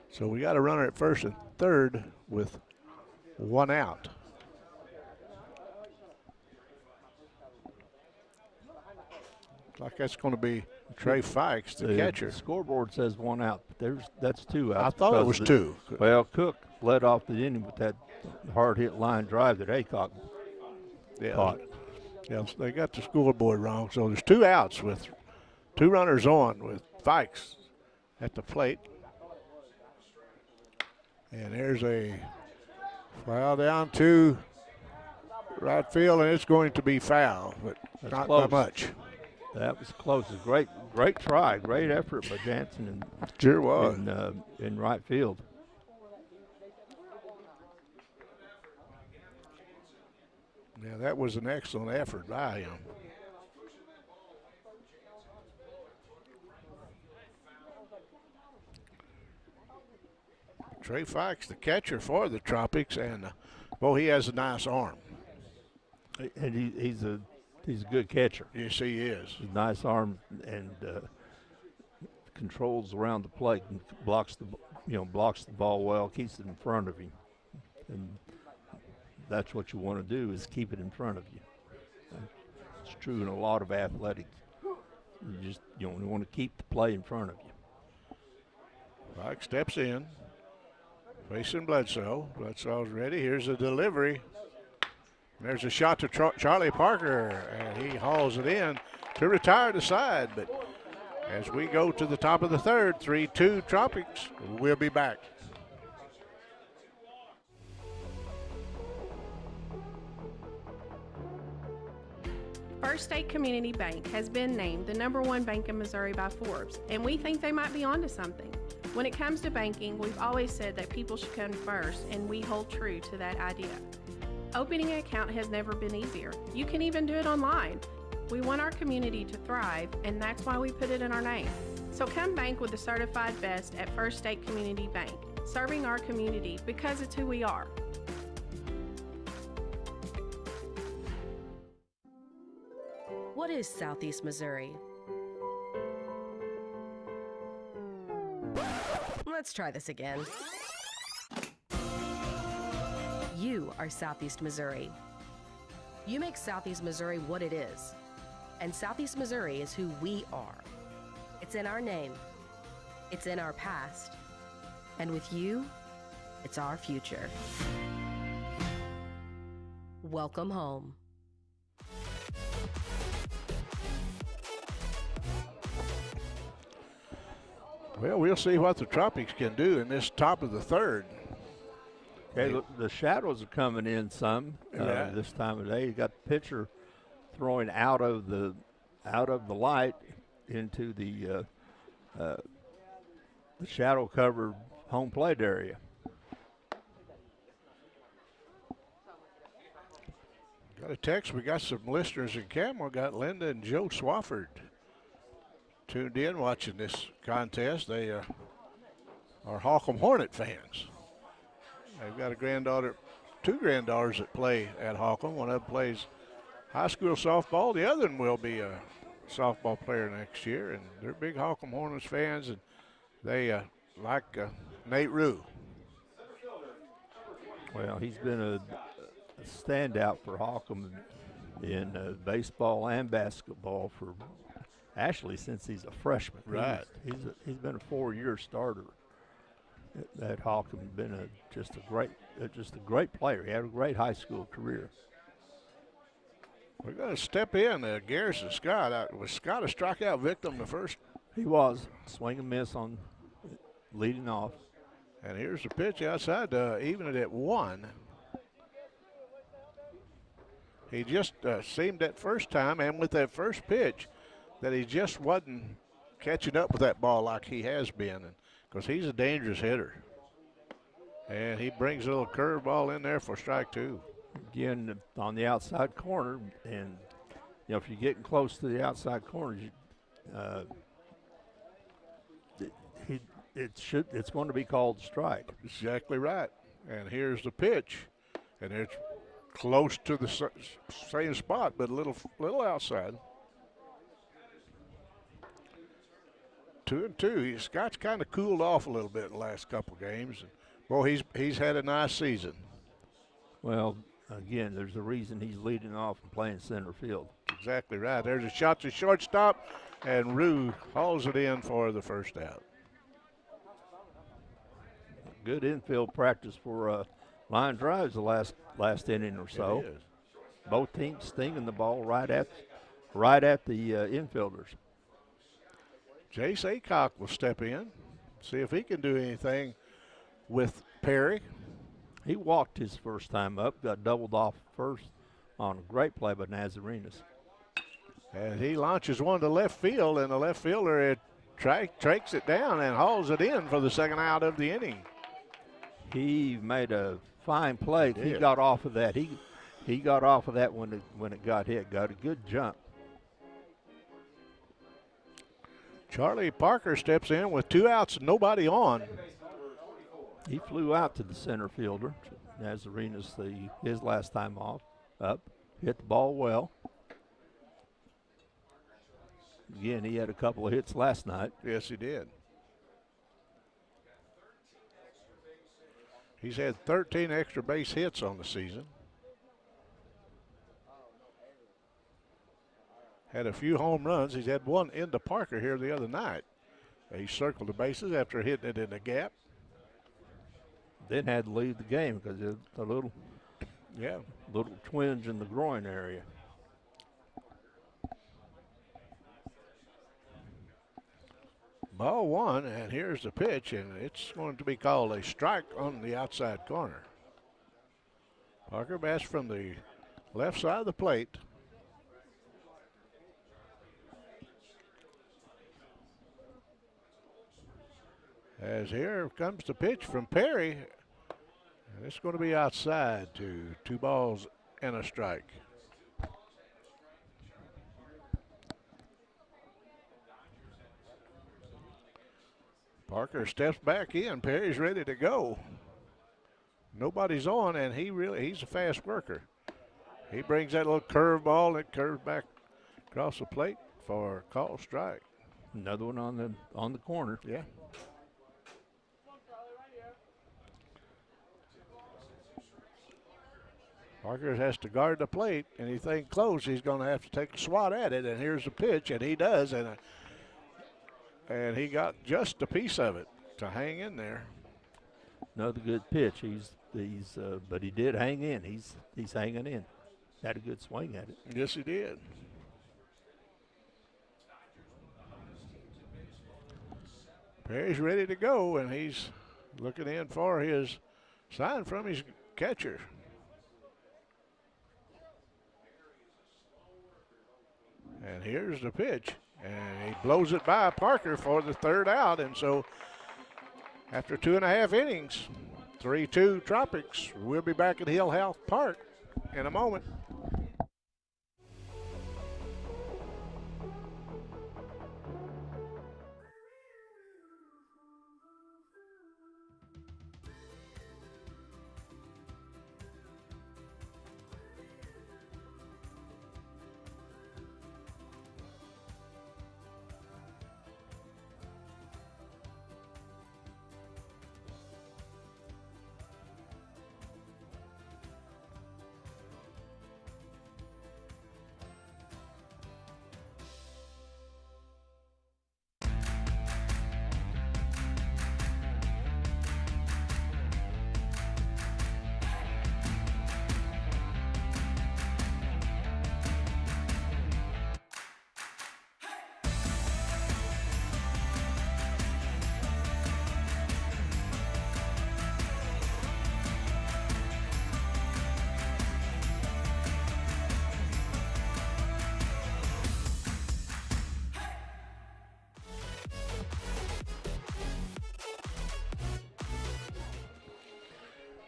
So we got a runner at first and third with 1 out. Looks like that's going to be Trey Fikes, the catcher. The scoreboard says 1 out, but that's 2 outs. I thought it was 2. Well, Cook led off the inning with that hard hit line drive that Aycorp caught. Yeah, they got the scoreboard wrong. So there's 2 outs with 2 runners on with Fikes at the plate. And there's a Foul down to right field, and it's going to be foul, but That's not close. by much. That was close. A great try, great effort by Jansen Sure was. in right field. Yeah, that was an excellent effort by him. Trey Fikes, the catcher for the Tropics, and he has a nice arm. And he's a good catcher. Yes, he is. He's a nice arm and controls around the plate and blocks the ball well, keeps it in front of him, and that's what you want to do, is keep it in front of you. It's true in a lot of athletics. You want to keep the play in front of you. Pike steps in, facing Bledsoe. Bledsoe's ready. Here's a delivery. There's a shot to Charlie Parker, and he hauls it in to retire the side. But as we go to the top of the third, 3-2 Tropics. We'll be back. First State Community Bank has been named the #1 bank in Missouri by Forbes, and we think they might be onto something. When it comes to banking, we've always said that people should come first, and we hold true to that idea. Opening an account has never been easier. You can even do it online. We want our community to thrive, and that's why we put it in our name. So come bank with the certified best at First State Community Bank, serving our community because it's who we are. What is Southeast Missouri? Let's try this again. You are Southeast Missouri. You make Southeast Missouri what it is. And Southeast Missouri is who we are. It's in our name. It's in our past. And with you, it's our future. Welcome home. Well, we'll see what the Tropics can do in this top of the third. Okay, look, the shadows are coming in some Yeah. this time of day. You got the pitcher throwing out of the light into the shadow-covered home plate area. Got a text. We got some listeners in Camel. Got Linda and Joe Swafford tuned in watching this contest. They are Holcomb Hornet fans. They've got two granddaughters that play at Holcomb. One of them plays high school softball. The other one will be a softball player next year, and they're big Holcomb Hornets fans, and they like Nate Rue. Well, he's been a standout for Holcomb in baseball and basketball for actually since he's a freshman. Right. He's been a 4-year starter at Holcomb. Been just a great player. He had a great high school career. We're going to step in. Garrison Scott. Was Scott a strikeout victim the first? He was. Swing and miss on leading off. And here's the pitch outside to even it at 1. He just seemed that first time, and with that first pitch, that he just wasn't catching up with that ball like he has been, because he's a dangerous hitter. And he brings a little curveball in there for strike 2. Again, on the outside corner, and if you're getting close to the outside corner, it's going to be called strike. Exactly right. And here's the pitch, and it's close to the same spot, but a little outside. 2-2. Scott's kind of cooled off a little bit in the last couple games. Boy, he's had a nice season. Well, again, there's a reason he's leading off and playing center field. Exactly right. There's a shot to shortstop, and Rue hauls it in for the first out. Good infield practice for line drives the last inning or so. It is. Both teams stinging the ball right at the infielders. Jace Aycorp will step in, see if he can do anything with Perry. He walked his first time up, got doubled off first on a great play by Nazarenas. And he launches one to left field, and the left fielder tracks it down and hauls it in for the second out of the inning. He made a fine play. He got off of that. He got off of that when it got hit. Got a good jump. Charlie Parker steps in with 2 outs and nobody on. He flew out to the center fielder. Nazarenas, his last time up. Hit the ball well. Again, he had a couple of hits last night. Yes, he did. He's had 13 extra base hits on the season. Had a few home runs. He's had one into Parker here the other night. He circled the bases after hitting it in the gap. Then had to leave the game because of a little twinge in the groin area. Ball 1, and here's the pitch, and it's going to be called a strike on the outside corner. Parker bats from the left side of the plate. As here comes the pitch from Perry. And it's going to be outside to 2 balls and a strike. Parker steps back in. Perry's ready to go. Nobody's on, and he's a fast worker. He brings that little curve ball that curves back across the plate for a call strike. Another one on the corner. Yeah. Parker has to guard the plate. Anything close, he's going to have to take a swat at it. And here's the pitch, and he does. And he got just a piece of it to hang in there. Another good pitch. But he did hang in. He's hanging in. Had a good swing at it. Yes, he did. Perry's ready to go, and he's looking in for his sign from his catcher. And here's the pitch. And he blows it by Parker for the 3rd out. And so after 2.5 innings, 3-2 Tropics. We'll be back at Hill Health Park in a moment.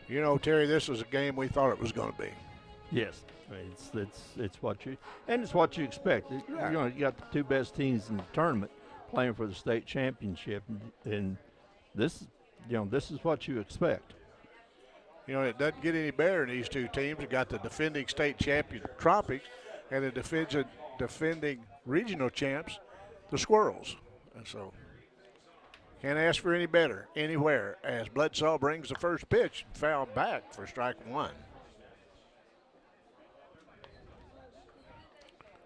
You know, Terry, this was a game we thought it was going to be. Yes, I mean, it's what you expect. Yeah. You got the 2 best teams in the tournament playing for the state championship, and this is what you expect. You know, it doesn't get any better in these 2 teams. You got the defending state champion Tropics and the defending regional champs, the Squirrels. And so can't ask for any better anywhere as Bledsoe brings the first pitch, foul back for strike 1.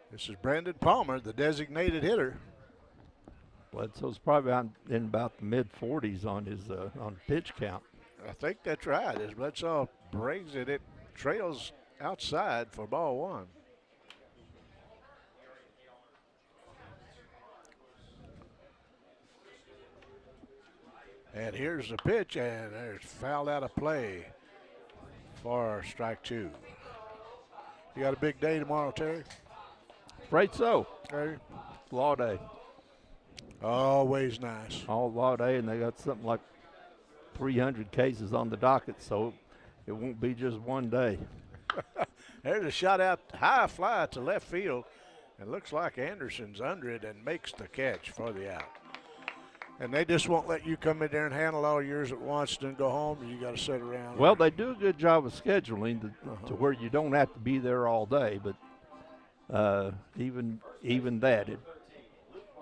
This is Brandon Palmer, the designated hitter. Bledsoe's probably in about the mid-40s on his on pitch count. I think that's right. As Bledsoe brings it, it trails outside for ball 1. And here's the pitch, and there's fouled out of play. for strike two. You got a big day tomorrow, Terry? Afraid so. Terry? Law day. Always nice. All law day, and they got something like 300 cases on the docket, so it won't be just one day. There's a shot out, high fly to left field. It looks like Anderson's under it and makes the catch for the out. And they just won't let you come in there and handle all yours at once, then go home. You got to sit around. Well, they do a good job of scheduling to where you don't have to be there all day, but even that, it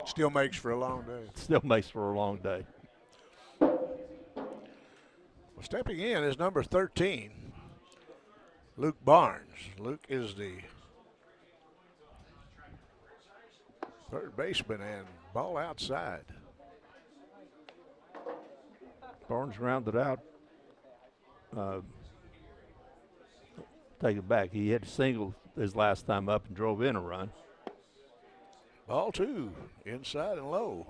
still makes for a long day. Still makes for a long day. Well, stepping in is number 13, Luke Barnes. Luke is the third baseman and ball outside. Barnes rounded out. Take it back. He had a single his last time up and drove in a run. Ball two, inside and low.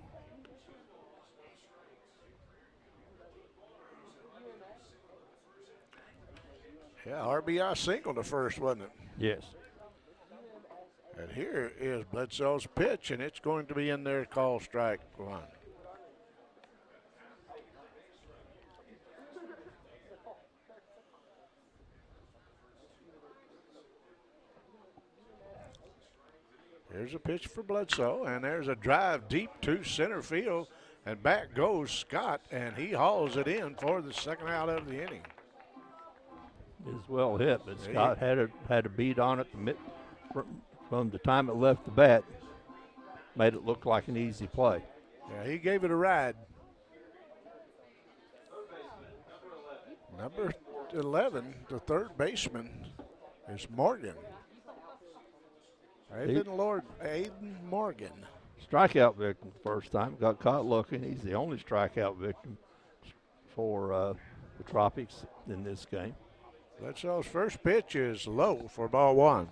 Yeah, RBI single to first, wasn't it? Yes. And here is Bledsoe's pitch, and it's going to be in there, call strike one. Here's a pitch for Bledsoe, and there's a drive deep to center field, and back goes Scott, and he hauls it in for the second out of the inning. It's well hit, but Scott had a beat on it from the time it left the bat, made it look like an easy play. Yeah, he gave it a ride. Number 11, the third baseman, is Morgan. Aiden Morgan. Strikeout victim the first time, got caught looking. He's the only strikeout victim for the Tropics in this game. Bledsoe's first pitch is low for ball one.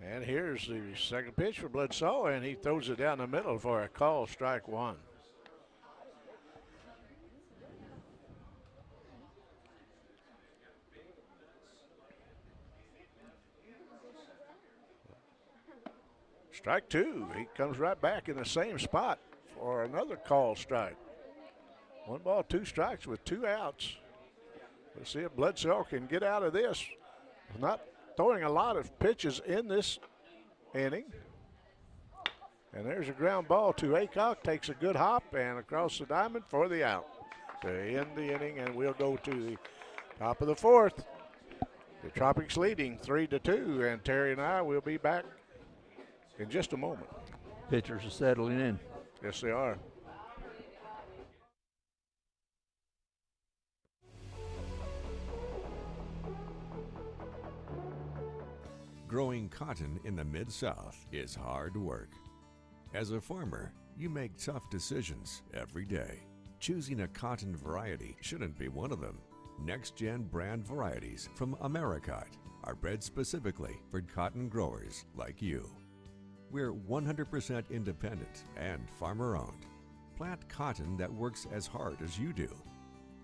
And here's the second pitch for Bledsoe, and he throws it down the middle for a call, strike one. Strike two. He comes right back in the same spot for another call strike. 1 ball, 2 strikes with 2 outs. Let's see if Bledsoe can get out of this. Not throwing a lot of pitches in this inning. And there's a ground ball to Aycorp. Takes a good hop and across the diamond for the out to end the inning. And we'll go to the top of the fourth. The Tropics leading 3-2. And Terry and I will be back in just a moment. Pitchers are settling in. Yes, they are. Growing cotton in the Mid-South is hard work. As a farmer, you make tough decisions every day. Choosing a cotton variety shouldn't be one of them. Next-gen brand varieties from Americot are bred specifically for cotton growers like you. We're 100% independent and farmer-owned. Plant cotton that works as hard as you do.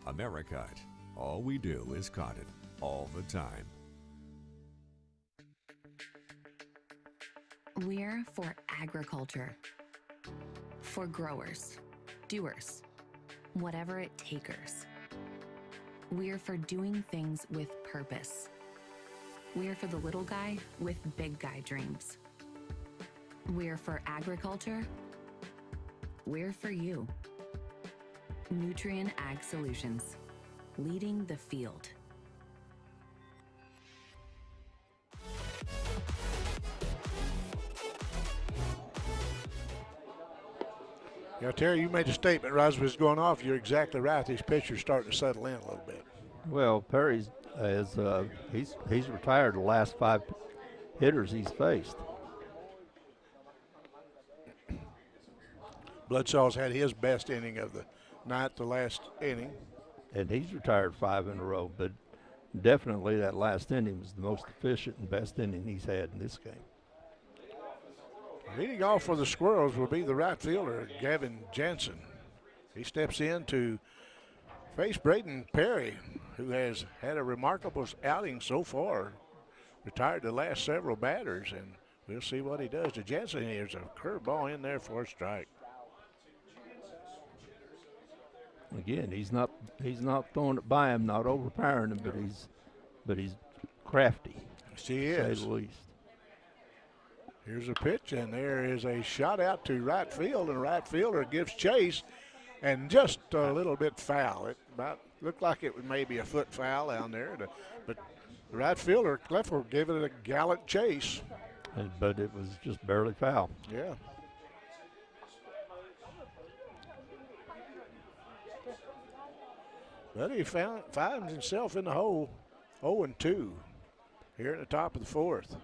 Americot. All we do is cotton, all the time. We're for agriculture. For growers, doers, whatever it takers. We're for doing things with purpose. We're for the little guy with big guy dreams. We're for agriculture. We're for you. Nutrien Ag Solutions, leading the field. Yeah, Terry, you made a statement right as it was going off. You're exactly right. These pitchers starting to settle in a little bit. Well, Perry's he's retired the last 5 hitters he's faced. Bledsoe's had his best inning of the night, the last inning. And he's retired 5 in a row, but definitely that last inning was the most efficient and best inning he's had in this game. Leading off for the Squirrels will be the right fielder, Gavin Jansen. He steps in to face Braden Perry, who has had a remarkable outing so far. Retired the last several batters, and we'll see what he does to Jansen. Here's a curveball in there for a strike. Again, he's not throwing it by him, not overpowering him, but he's crafty. Yes, he to is. say the least. Here's a pitch, and there is a shot out to right field, and the right fielder gives chase, and just a little bit foul. It about looked like it was maybe a foot foul down there, but the right fielder, Clifford, gave it a gallant chase. But it was just barely foul. Yeah. But he finds himself in the hole, 0-2 here at the top of the fourth.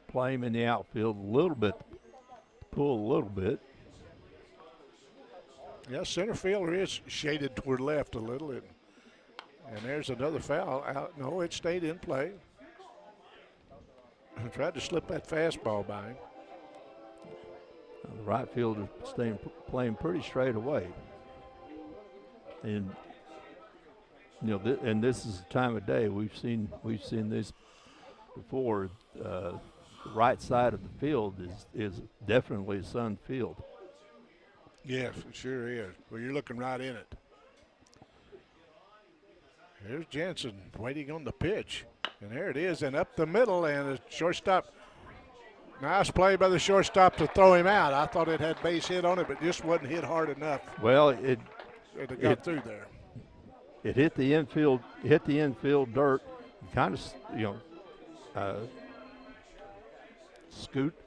Play him in the outfield a little bit, pull a little bit. Yeah, center fielder is shaded toward left a little. And there's another foul out. No, it stayed in play. Tried to slip that fastball by him. The right fielder playing pretty straight away. And and this is the time of day we've seen this before. The right side of the field is definitely a sun field. Yes, it sure is. Well, you're looking right in it. Here's Jansen waiting on the pitch. And there it is, and up the middle, and the shortstop. Nice play by the shortstop to throw him out. I thought it had base hit on it, but just wasn't hit hard enough. Well, it got through there. It hit the infield dirt, kind of,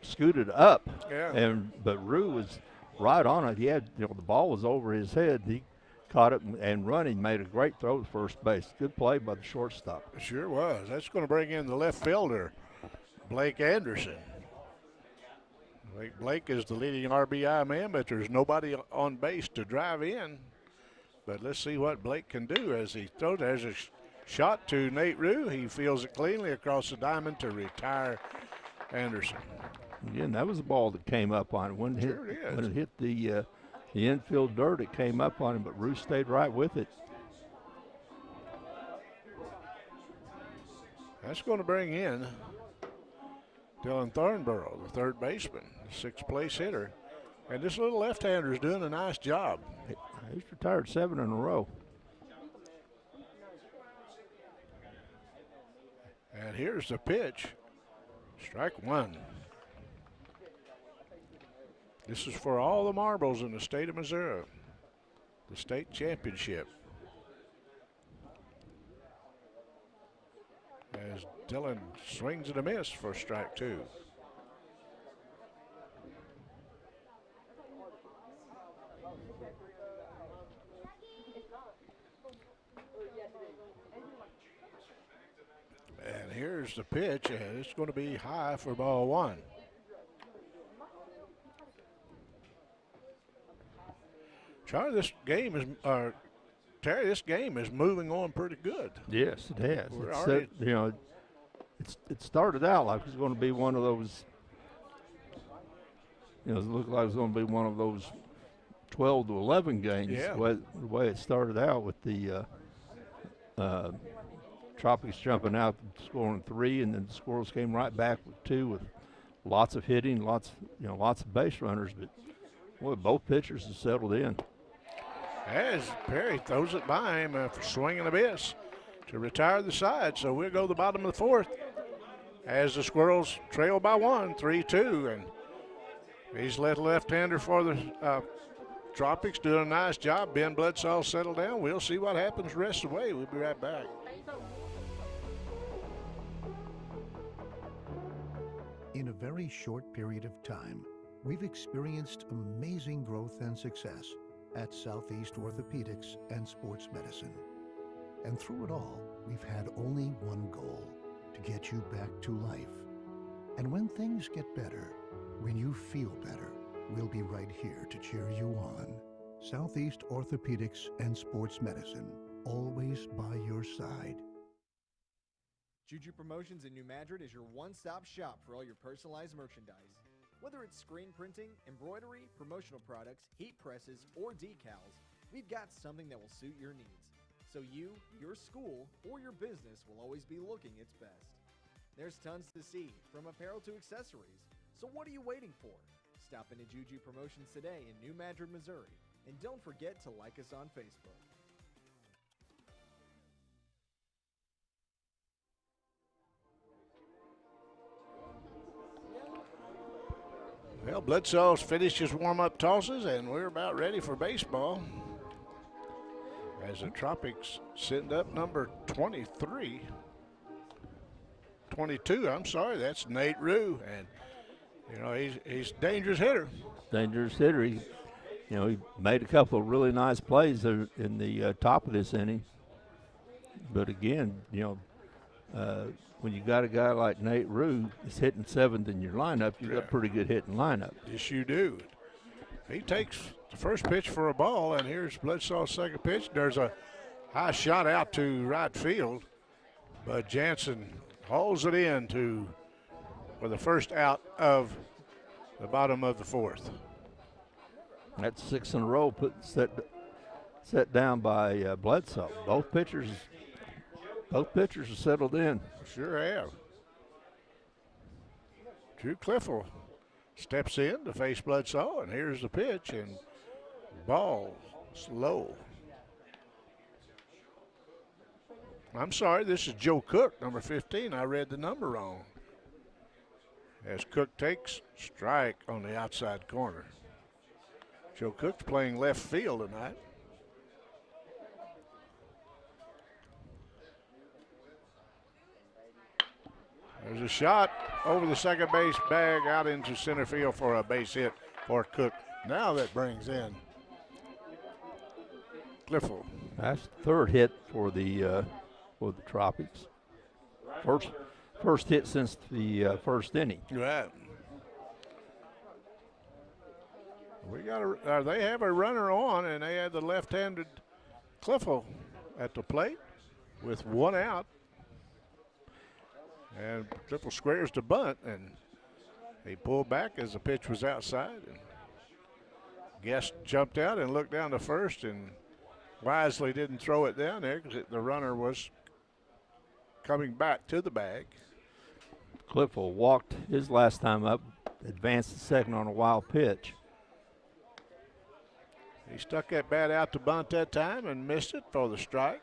scooted up. Yeah. But Rue was right on it. He had, the ball was over his head. He caught it and running, made a great throw to first base. Good play by the shortstop. It sure was. That's going to bring in the left fielder, Blake Anderson. Blake is the leading RBI man, but there's nobody on base to drive in. But let's see what Blake can do as he throws. There's a shot to Nate Rue. He fields it cleanly across the diamond to retire Anderson. Again, that was a ball that came up on it. When it hit the infield dirt, it came up on him, but Rue stayed right with it. That's going to bring in Dylan Thornborough, the third baseman, sixth place hitter. And this little left-hander is doing a nice job. He's retired 7 in a row. And here's the pitch. Strike one. This is for all the marbles in the state of Missouri, the state championship. As Dylan swings and a miss for strike two. And here's the pitch, and it's going to be high for ball one. Charlie, this game is moving on pretty good. Yes, it has. It started out like it was going to be one of those. It looked like it was going to be one of those 12 to 11 games. Yeah. The way it started out with the Tropics jumping out, scoring 3, and then the Squirrels came right back with 2, with lots of hitting, lots of base runners. But boy, both pitchers have settled in. As Perry throws it by him for swing and a miss to retire the side. So we'll go to the bottom of the fourth as the Squirrels trail by 1, 3-2. And he's left-hander for the Tropics, doing a nice job. Ben Bledsoe settled down. We'll see what happens the rest of the way. We'll be right back. In a very short period of time, we've experienced amazing growth and success at Southeast Orthopedics and Sports Medicine. And through it all, we've had only one goal: to get you back to life. And when things get better, when you feel better, we'll be right here to cheer you on. Southeast Orthopedics and Sports Medicine, always by your side. Juju Promotions in New Madrid is your one-stop shop for all your personalized merchandise. Whether it's screen printing, embroidery, promotional products, heat presses, or decals, we've got something that will suit your needs. So you, your school, or your business will always be looking its best. There's tons to see, from apparel to accessories. So what are you waiting for? Stop into Juju Promotions today in New Madrid, Missouri. And don't forget to like us on Facebook. Well, Bledsoe's finished his warm-up tosses, and we're about ready for baseball. As the Tropics send up number 22, I'm sorry, that's Nate Rue. And, you know, he's a dangerous hitter. Dangerous hitter. He made a couple of really nice plays there in the top of this inning. But again, when you got a guy like Nate Rue is hitting seventh in your lineup, you got a pretty good hitting lineup. Yes, you do. He takes the first pitch for a ball, and here's Bledsoe's second pitch. There's a high shot out to right field, but Jansen hauls it in for the first out of the bottom of the fourth. That's 6 in a row set down by Bledsoe. Both pitchers are settled in. Sure have. Drew Cliffle steps in to face Bledsoe, and here's the pitch, and ball slow. I'm sorry, this is Joe Cook, number 15. I read the number wrong. As Cook takes strike on the outside corner. Joe Cook's playing left field tonight. There's a shot over the second base bag out into center field for a base hit for Cook. Now that brings in Cliffle. That's the third hit for the Tropics. First hit since the first inning. Right. They have a runner on, and they have the left-handed Cliffle at the plate with one out. And Cliffle squares the bunt, and he pulled back as the pitch was outside. And Guest jumped out and looked down to first, and wisely didn't throw it down there because the runner was coming back to the bag. Cliffle walked his last time up, advanced to second on a wild pitch. He stuck that bat out to bunt that time and missed it for the strike.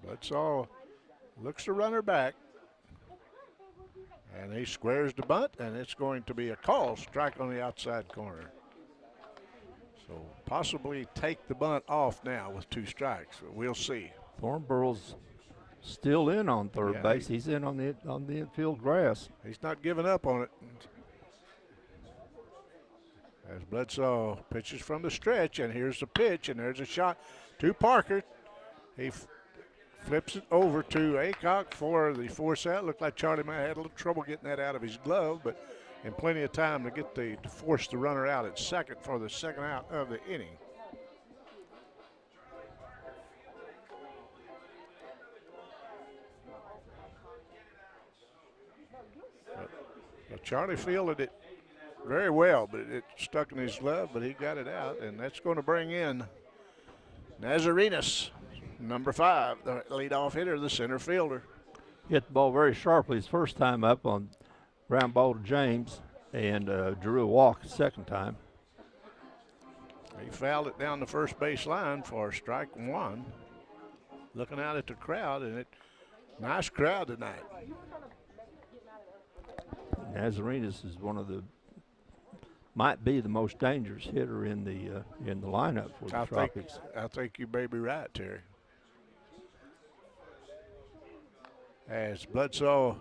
Bledsoe looks the runner back, and he squares the bunt, and it's going to be a call, strike on the outside corner. So possibly take the bunt off now with two strikes, but we'll see. Thornborough's still in on third base. He's in on the infield grass. He's not giving up on it. As Bledsoe pitches from the stretch, and here's the pitch, and there's a shot to Parker. He flips it over to Aycorp for the force out. Looked like Charlie might have had a little trouble getting that out of his glove, but in plenty of time to force the runner out at second for the second out of the inning. But Charlie fielded it very well, but it stuck in his glove, but he got it out, and that's going to bring in Nazarenas, number 5, the leadoff hitter, the center fielder. Hit the ball very sharply his first time up on ground ball to James, and drew a walk second time. He fouled it down the first base line for strike 1. Looking out at the crowd, and nice crowd tonight. Nazarenas is might be the most dangerous hitter in the lineup for the Tropics. I think you may be right, Terry. As Bledsoe,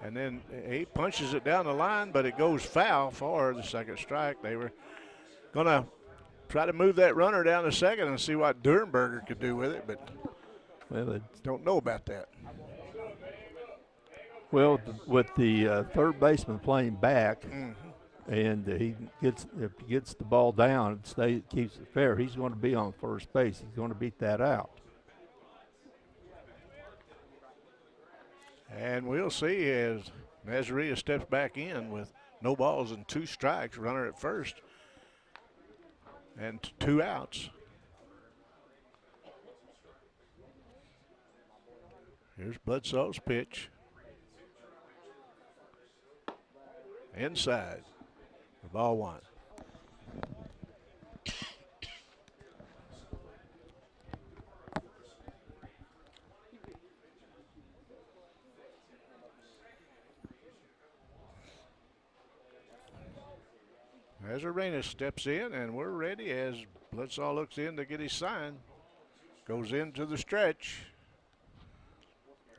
and then he punches it down the line, but it goes foul for the second strike. They were going to try to move that runner down to second and see what Durenberger could do with it, but don't know about that. Well, with the third baseman playing back, and he gets if he gets the ball down and keeps it fair, he's going to be on first base. He's going to beat that out. And we'll see as Nazarena steps back in with no balls and 2 strikes, runner at first, and 2 outs. Here's Bledsoe's pitch. Inside. The ball 1. As Arenas steps in, and we're ready as Bledsoe looks in to get his sign. Goes into the stretch.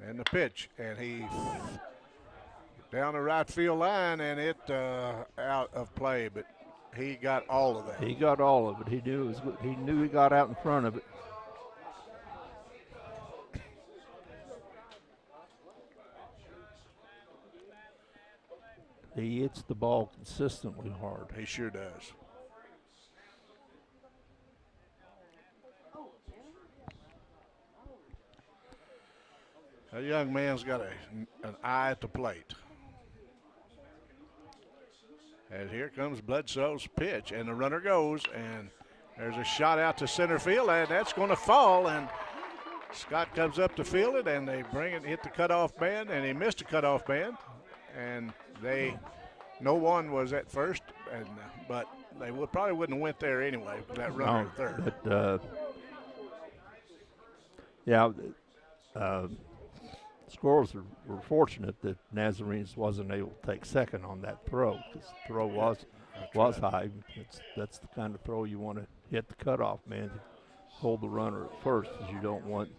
And the pitch. And he down the right field line, and it out of play, but he got all of that. He got all of it. He knew he got out in front of it. He hits the ball consistently hard. He sure does. A young man's got an eye at the plate. And here comes Bledsoe's pitch, and the runner goes, and there's a shot out to center field, and that's going to fall, and Scott comes up to field it, and they hit the cutoff man, and he missed the cutoff man, and no one was at first, but they probably wouldn't have went there anyway with that runner at third. But Squirrels were fortunate that Nazarenes wasn't able to take second on that throw, because the throw was high. That's the kind of throw you want to hit the cutoff man to hold the runner at first, because you don't want,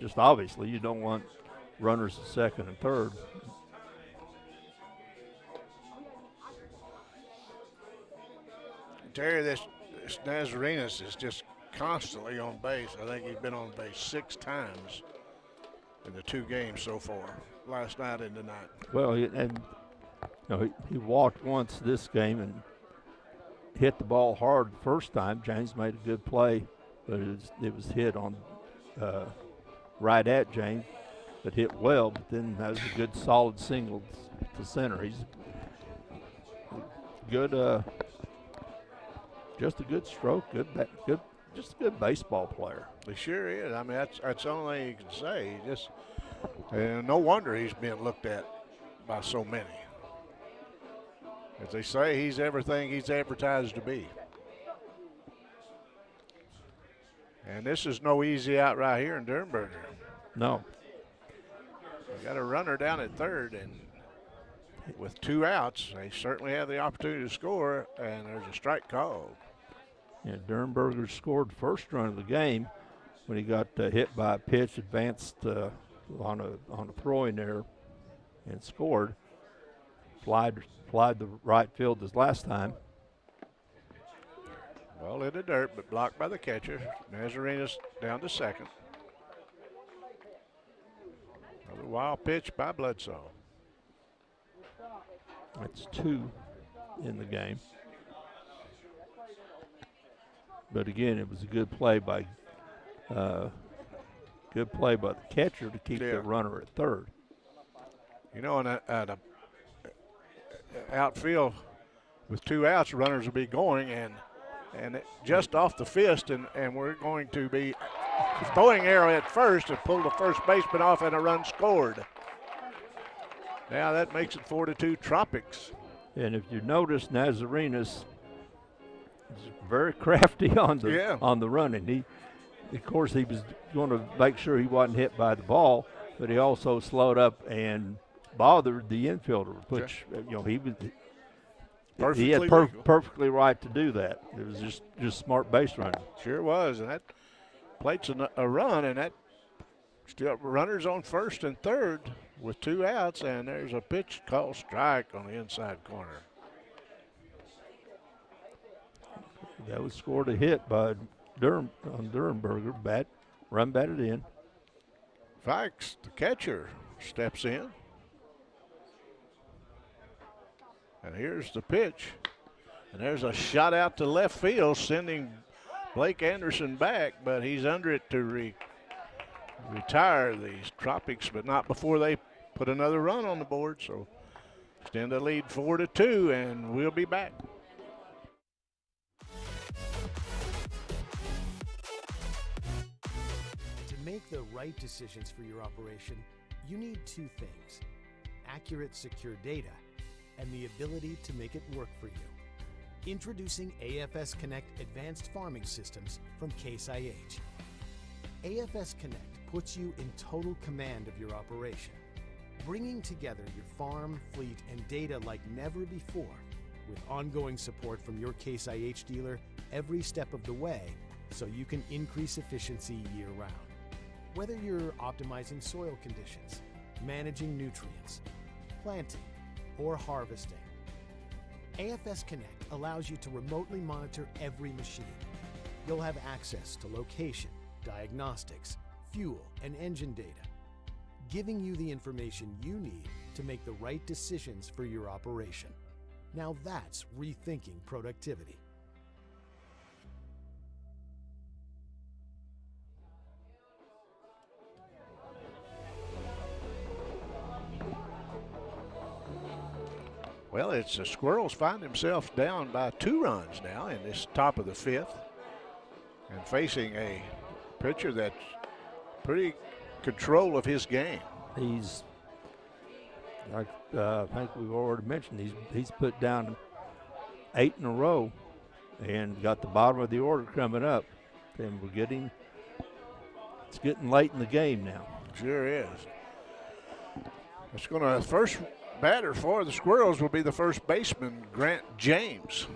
just obviously you don't want runners at second and third. Terry, this Nazarenes is just constantly on base. I think he's been on base 6 times in the 2 games so far, last night and tonight. Well, he walked once this game and hit the ball hard the first time. James made a good play, but it was hit on right at James, but hit well. But then that was a good solid single to center. He's good, just a good stroke, just a good baseball player. He sure is. I mean, that's the only thing you can say. And no wonder he's being looked at by so many. As they say, he's everything he's advertised to be. And this is no easy out right here in Dornberger. No. You got a runner down at third, and with 2 outs, they certainly have the opportunity to score, and there's a strike called. Yeah, Dornberger scored the first run of the game when he got hit by a pitch, advanced on a throw in there, and scored. Flied the right field as last time. Well, in the dirt, but blocked by the catcher. Nazarenes down to second. Another wild pitch by Bledsoe. That's 2 in the game. But again, it was a good play by the catcher to keep the runner at third. You know, in an outfield with 2 outs, runners will be going, and just off the fist, and we're going to be throwing arrow at first and pull the first baseman off, and a run scored. Now that makes it 4-2 Tropics. And if you notice, Nazarenes is very crafty on the run, and of course, he was going to make sure he wasn't hit by the ball, but he also slowed up and bothered the infielder, which he had perfectly right to do that. It was just smart base running. Sure was, and that plates a run, and that still runners on first and third with 2 outs, and there's a pitch called strike on the inside corner. That was scored a hit by Dornberger. Run batted in. Fikes, the catcher, steps in. And here's the pitch. And there's a shot out to left field, sending Blake Anderson back, but he's under it to retire these Tropics, but not before they put another run on the board. So extend the lead 4-2, and we'll be back. To make the right decisions for your operation, you need two things: accurate, secure data and the ability to make it work for you. Introducing AFS Connect Advanced Farming Systems from Case IH. AFS Connect puts you in total command of your operation, bringing together your farm, fleet, and data like never before, with ongoing support from your Case IH dealer every step of the way, so you can increase efficiency year-round. Whether you're optimizing soil conditions, managing nutrients, planting, or harvesting, AFS Connect allows you to remotely monitor every machine. You'll have access to location, diagnostics, fuel, and engine data, giving you the information you need to make the right decisions for your operation. Now that's rethinking productivity. Well, it's the Squirrels find themselves down by 2 runs now in this top of the 5th, and facing a pitcher that's pretty control of his game. He's, like I think we've already mentioned, he's put down 8 in a row and got the bottom of the order coming up. And it's getting late in the game now. Sure is. It's going to, first batter for the Squirrels will be the first baseman, Grant James.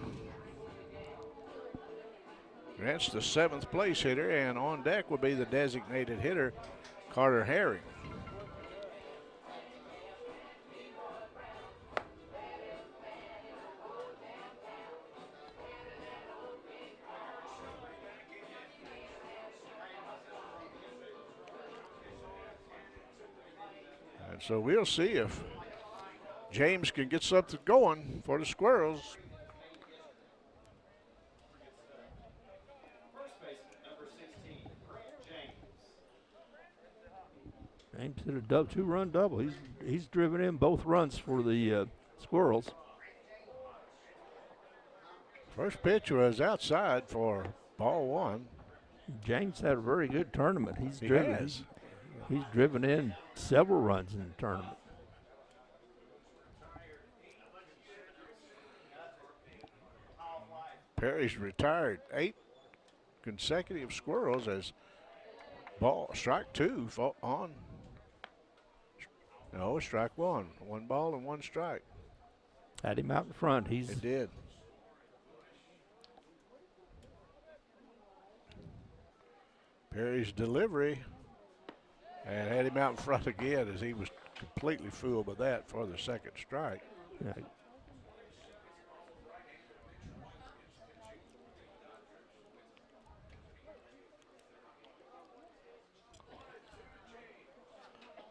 Grant's the 7th place hitter, and on deck will be the designated hitter, Carter Herring. And so we'll see if James can get something going for the Squirrels. James hit a 2-run double. He's driven in both runs for the Squirrels. First pitch was outside for ball 1. James had a very good tournament. He's driven in several runs in the tournament. Perry's retired 8 consecutive Squirrels as strike 2 on. No, strike 1. 1 ball and 1 strike. Had him out in front. It did. Perry's delivery and had him out in front again as he was completely fooled by that for the second strike. Yeah.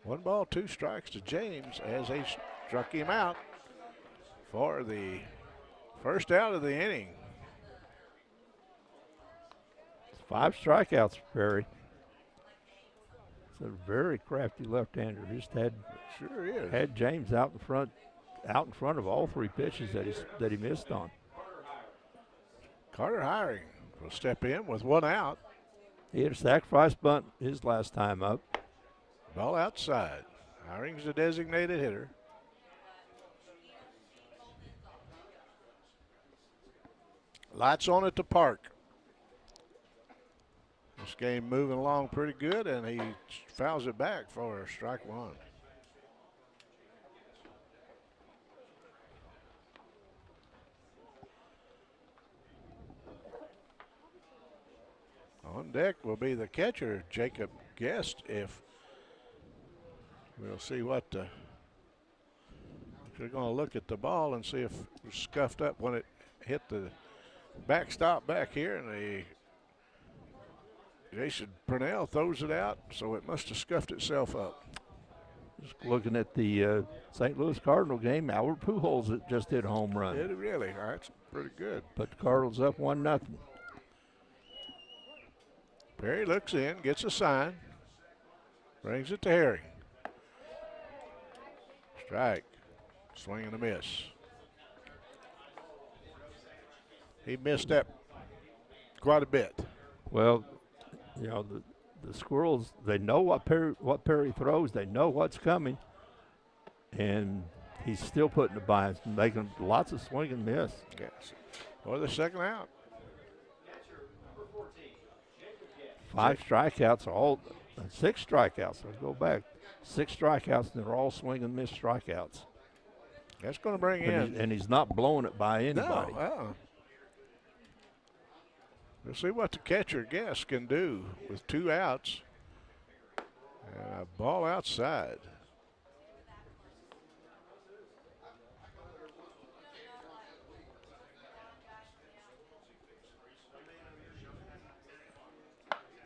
One ball, 2 strikes to James as they struck him out for the first out of the inning. 5 strikeouts for Perry. It's a very crafty left-hander. Sure is. Had James out in front of all 3 pitches that he missed on. Carter Hiring will step in with 1 out. He had a sacrifice bunt his last time up. Ball outside. Hiring's the designated hitter. Lights on at the park. This game moving along pretty good, and he fouls it back for strike 1. On deck will be the catcher, Jacob Guest. If we'll see what we're going to look at the ball and see if it was scuffed up when it hit the backstop back here, and Jason Purnell throws it out, so it must have scuffed itself up. Just looking at the St. Louis Cardinal game, Albert Pujols just hit a home run. Did it really? That's pretty good. Put the Cardinals up 1-0. Perry looks in, gets a sign, brings it to Harry. Strike, swing and a miss. He missed that quite a bit. Well, you know, the Squirrels, they know what Perry throws. They know what's coming. And he's still putting it by, making lots of swing and miss. Yes. Or the second out. 5 strikeouts, all 6 strikeouts. Let's go back. 6 strikeouts, and they're all swing and miss strikeouts. That's going to bring in. And he's not blowing it by anybody. No, we'll see what the catcher guess can do with 2 outs and a ball outside.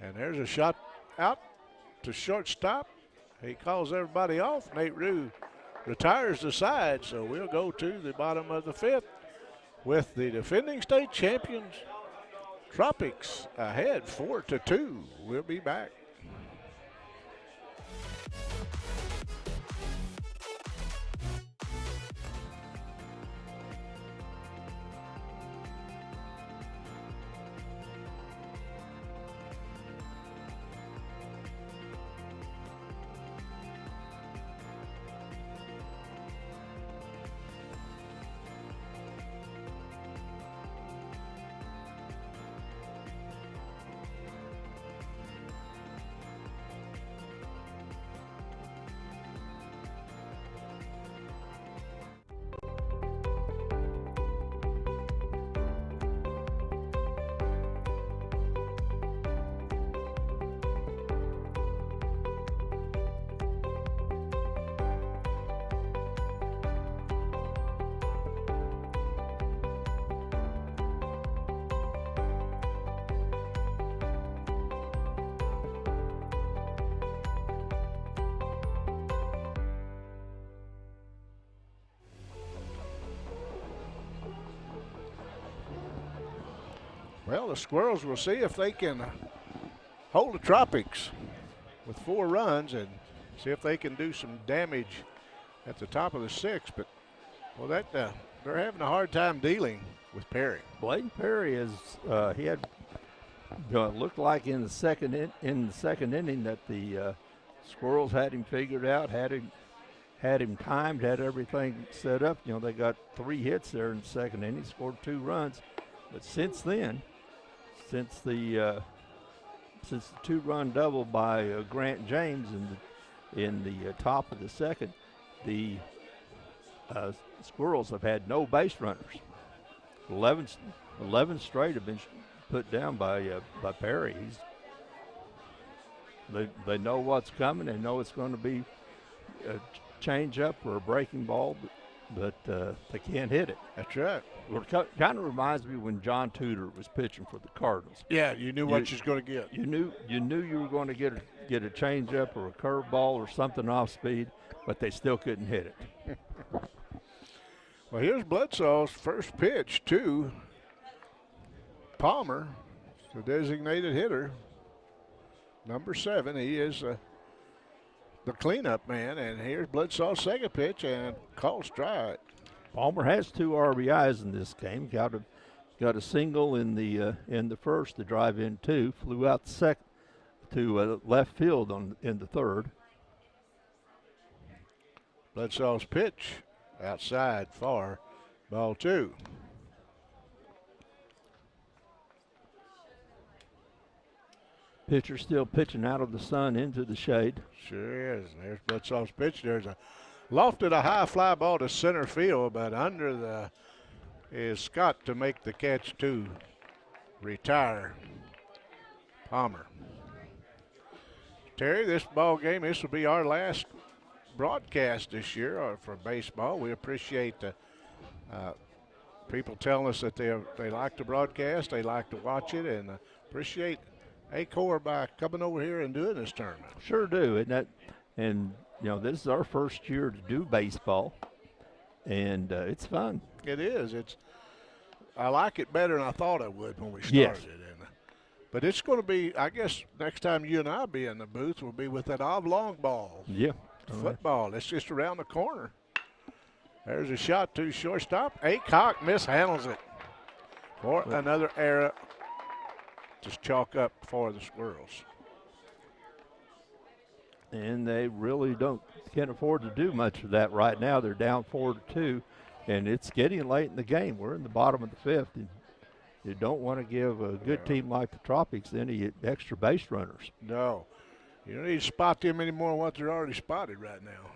And there's a shot out to shortstop. He calls everybody off. Nate Rue retires the side, so we'll go to the bottom of the 5th with the defending state champions, Tropics, ahead 4-2. We'll be back. Well, the Squirrels will see if they can hold the Tropics with 4 runs and see if they can do some damage at the top of the 6th. But, well, they're having a hard time dealing with Perry. Bladen Perry is he had looked like in the second inning that the Squirrels had him figured out, had him timed, had everything set up. You know, they got 3 hits there in the second inning, scored 2 runs. But since then, since the 2-run double by Grant James in the top of the 2nd, the Squirrels have had no base runners. 11 straight have been put down by Perry. They know what's coming. They know it's going to be a change-up or a breaking ball, but they can't hit it. That's right. Well, it kind of reminds me when John Tudor was pitching for the Cardinals. Yeah, you knew what you was going to get. You knew you were going to get a changeup or a curveball or something off speed, but they still couldn't hit it. Well, here's Bledsoe's first pitch to Palmer, the designated hitter, number 7. He is the cleanup man, and here's Bledsoe's second pitch and called strike. Palmer has 2 RBIs in this game. Got a single in the first to drive in 2. Flew out the second to left field in the 3rd. Bledsoe's pitch outside far, ball 2. Pitcher still pitching out of the sun into the shade. Sure is. There's Bledsoe's pitch. There's a lofted a high fly ball to center field, but under is Scott to make the catch to retire Palmer. Terry, this ball game, this will be our last broadcast this year for baseball. We appreciate the people telling us that they like the broadcast, they like to watch it, and appreciate Aycorp by coming over here and doing this tournament. Sure do, and you know, this is our first year to do baseball, and it's fun. It is. I like it better than I thought I would when we started. Yes. But it's going to be, I guess, next time you and I be in the booth, we'll be with that oblong ball. Yeah. Football. It's just around the corner. There's a shot to shortstop. Aycorp mishandles it for another error. Just chalk up for the Squirrels. And they really can't afford to do much of that right now. They're down 4-2, and it's getting late in the game. We're in the bottom of the fifth, and you don't want to give a good team like the Tropics any extra base runners. No. You don't need to spot them any more than what they're already spotted right now.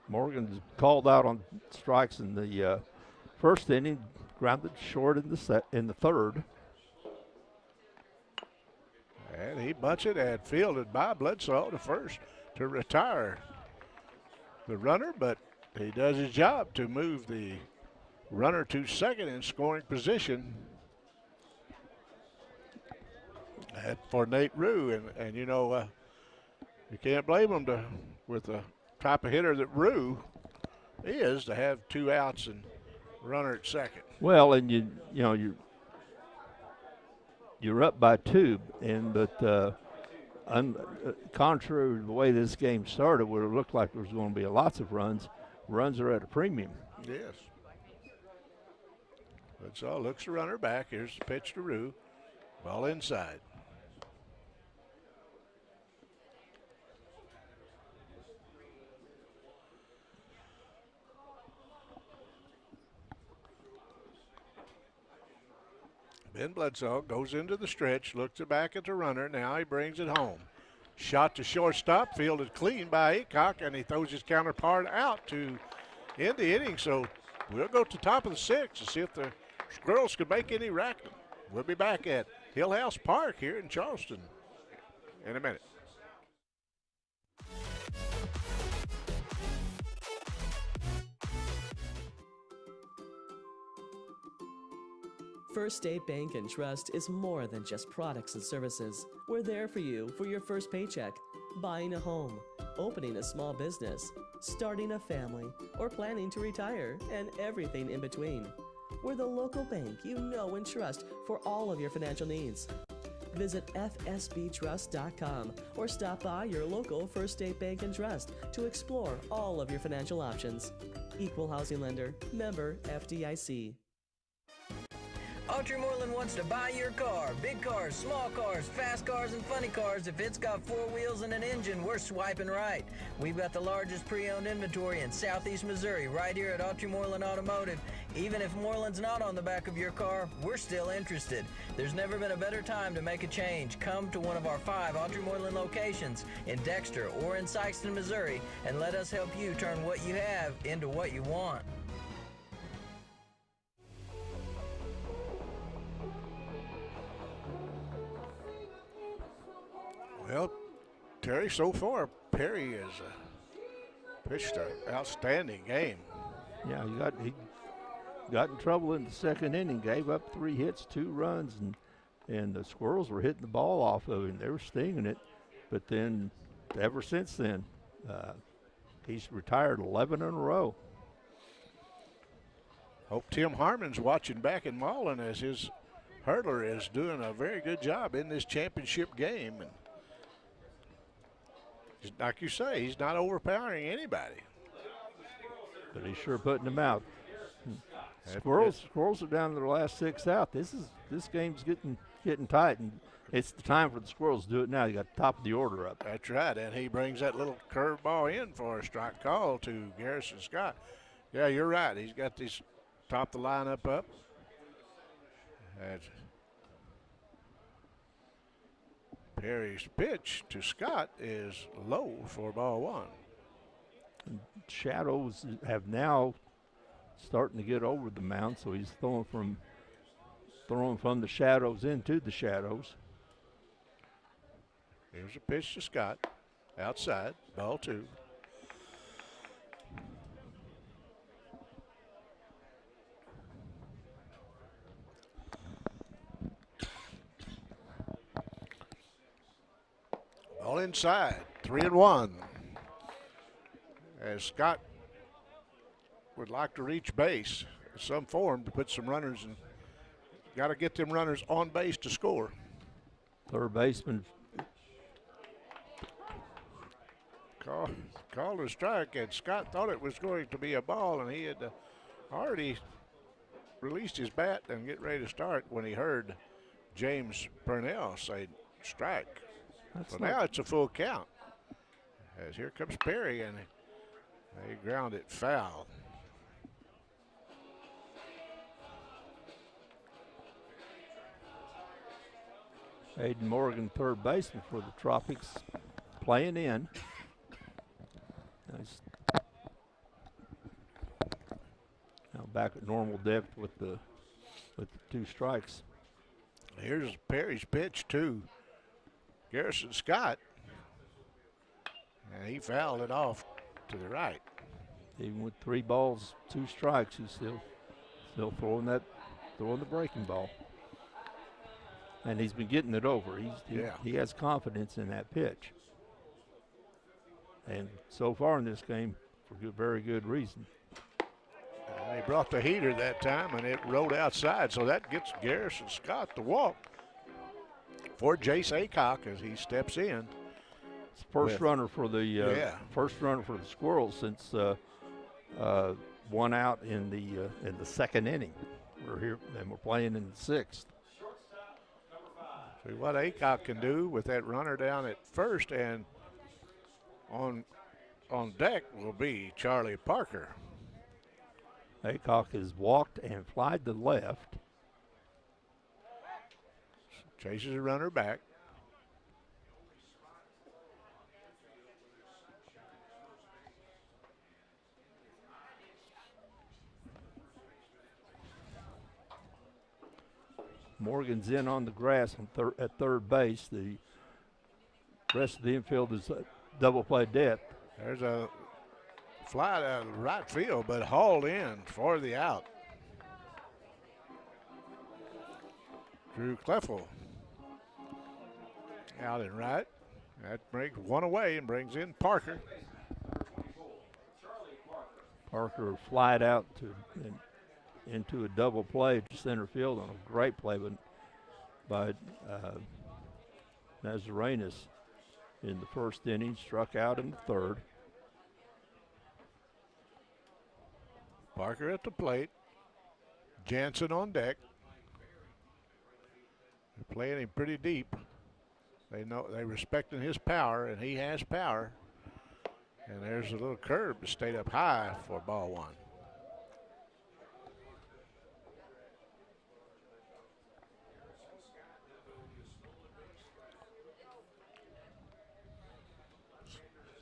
Morgan's called out on strikes in the first inning, grounded short in the third. And he bunts it and fielded by Bledsoe to first to retire the runner, but he does his job to move the runner to second in scoring position. And for Nate Rue, and you know, you can't blame him with the type of hitter that Rue is, to have 2 outs and runner at second. Well, and you know you're up by 2, but contrary to the way this game started, where it looked like there was going to be lots of runs, runs are at a premium. Yes. Bledsoe looks the runner back. Here's the pitch to Rue. Ball inside. Ben Bledsoe goes into the stretch, looks back at the runner. Now he brings it home. Shot to shortstop, fielded clean by Aycorp, and he throws his counterpart out to end the inning. So we'll go to the top of the 6th to see if the Squirrels can make any racket. We'll be back at Hillhouse Park here in Charleston in a minute. First State Bank and Trust is more than just products and services. We're there for you for your first paycheck, buying a home, opening a small business, starting a family, or planning to retire, and everything in between. We're the local bank you know and trust for all of your financial needs. Visit fsbtrust.com or stop by your local First State Bank and Trust to explore all of your financial options. Equal housing lender, member FDIC. Autry Moreland wants to buy your car. Big cars, small cars, fast cars, and funny cars. If it's got 4 wheels and an engine, we're swiping right. We've got the largest pre-owned inventory in southeast Missouri right here at Autry Moreland Automotive. Even if Moreland's not on the back of your car, we're still interested. There's never been a better time to make a change. Come to one of our 5 Autry Moreland locations in Dexter or in Sykeston, Missouri, and let us help you turn what you have into what you want. Well, Terry, so far, Perry has pitched an outstanding game. Yeah, he got in trouble in the second inning, gave up 3 hits, 2 runs, and the Squirrels were hitting the ball off of him. They were stinging it. But then, ever since then, he's retired 11 in a row. Hope Tim Harmon's watching back in Mullen as his hurdler is doing a very good job in this championship game. And like you say, he's not overpowering anybody. But he's sure putting them out. Squirrels are down to their last 6 out. This game's getting tight, and it's the time for the Squirrels to do it now. You got the top of the order up. That's right, and he brings that little curveball in for a strike call to Garrison Scott. Yeah, you're right. He's got this top the lineup up. That's Perry's pitch to Scott is low for ball 1. And Shadows have now starting to get over the mound, so he's throwing from the shadows into the shadows. Here's a pitch to Scott, outside, ball 2. Ball inside. 3-1. As Scott would like to reach base in some form to put some runners in. Got to get them runners on base to score. Third baseman called a strike, and Scott thought it was going to be a ball, and he had already released his bat and get ready to start when he heard James Purnell say strike. So now it's a full count. As here comes Perry, and they ground it foul. Aiden Morgan, third baseman for the Tropics, playing in. Nice. Now back at normal depth with the 2 strikes. Here's Perry's pitch to Garrison Scott, and he fouled it off to the right. Even with 3 balls, 2 strikes, he's still throwing the breaking ball. And he's been getting it over. He has confidence in that pitch. And so far in this game, for very good reason. He brought the heater that time, and it rolled outside, so that gets Garrison Scott to walk for Jace Aycock as he steps in. It's first runner for the Squirrels since one out in the second inning. We're here and we're playing in the 6th. See what Aycock can do with that runner down at first, and on deck will be Charlie Parker. Aycock has walked and flied to left. Chases a runner back. Morgan's in on the grass at third base. The rest of the infield is double play depth. There's a fly out of right field, but hauled in for the out. Drew Kleffel out in right. That brings one away and brings in Parker. Parker flied out into a double play to center field on a great play by Nazarenas in the first inning, struck out in the third. Parker at the plate. Jansen on deck. They're playing him pretty deep. They're respecting his power, and he has power. And there's a little curve to stay up high for ball 1.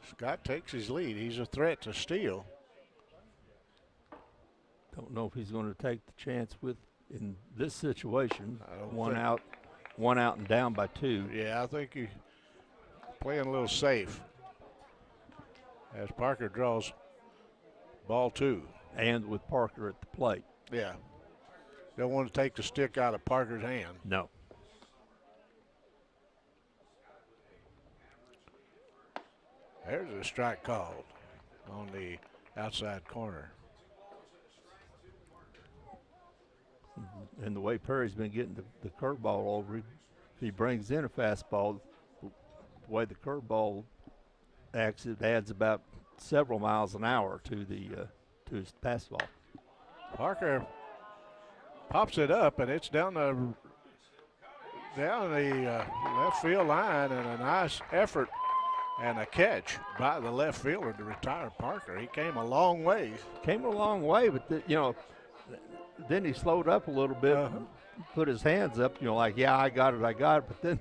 Scott takes his lead. He's a threat to steal. Don't know if he's going to take the chance in this situation. One out and down by 2. Yeah, I think he's playing a little safe as Parker draws ball 2. And with Parker at the plate. Yeah. Don't want to take the stick out of Parker's hand. No. There's a strike called on the outside corner. And the way Perry's been getting the curveball over him, if he brings in a fastball, the way the curveball acts, it adds about several miles an hour to his fastball. Parker pops it up, and it's down the left field line, and a nice effort and a catch by the left fielder to retire Parker. He came a long way. But then he slowed up a little bit, put his hands up, like, yeah, I got it. But then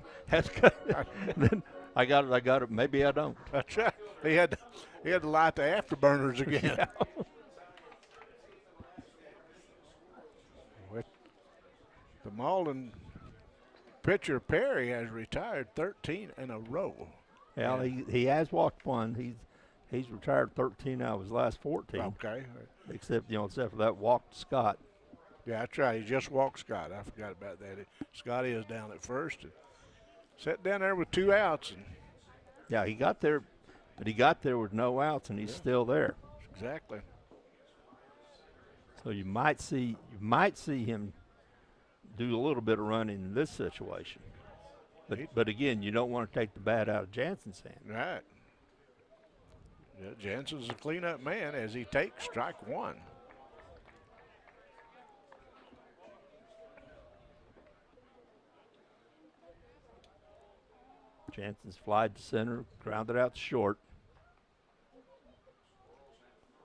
then I got it. Maybe I don't. That's right. He had to light the afterburners again. Yeah. With the Malden pitcher, Perry has retired 13 in a row. Well, he has walked one. He's retired 13 out of his last 14. Okay. Except for that walk to Scott. Yeah, that's right. He just walked Scott. I forgot about that. Scotty is down at first. And sat down there with 2 outs. And yeah, he got there But he got there with no outs, and he's still there. Exactly. So you might see him do a little bit of running in this situation. But again, you don't want to take the bat out of Jansen's hand. Right. Yeah, Jansen's a cleanup man as he takes strike one. Jansen's flied to center, grounded out to short.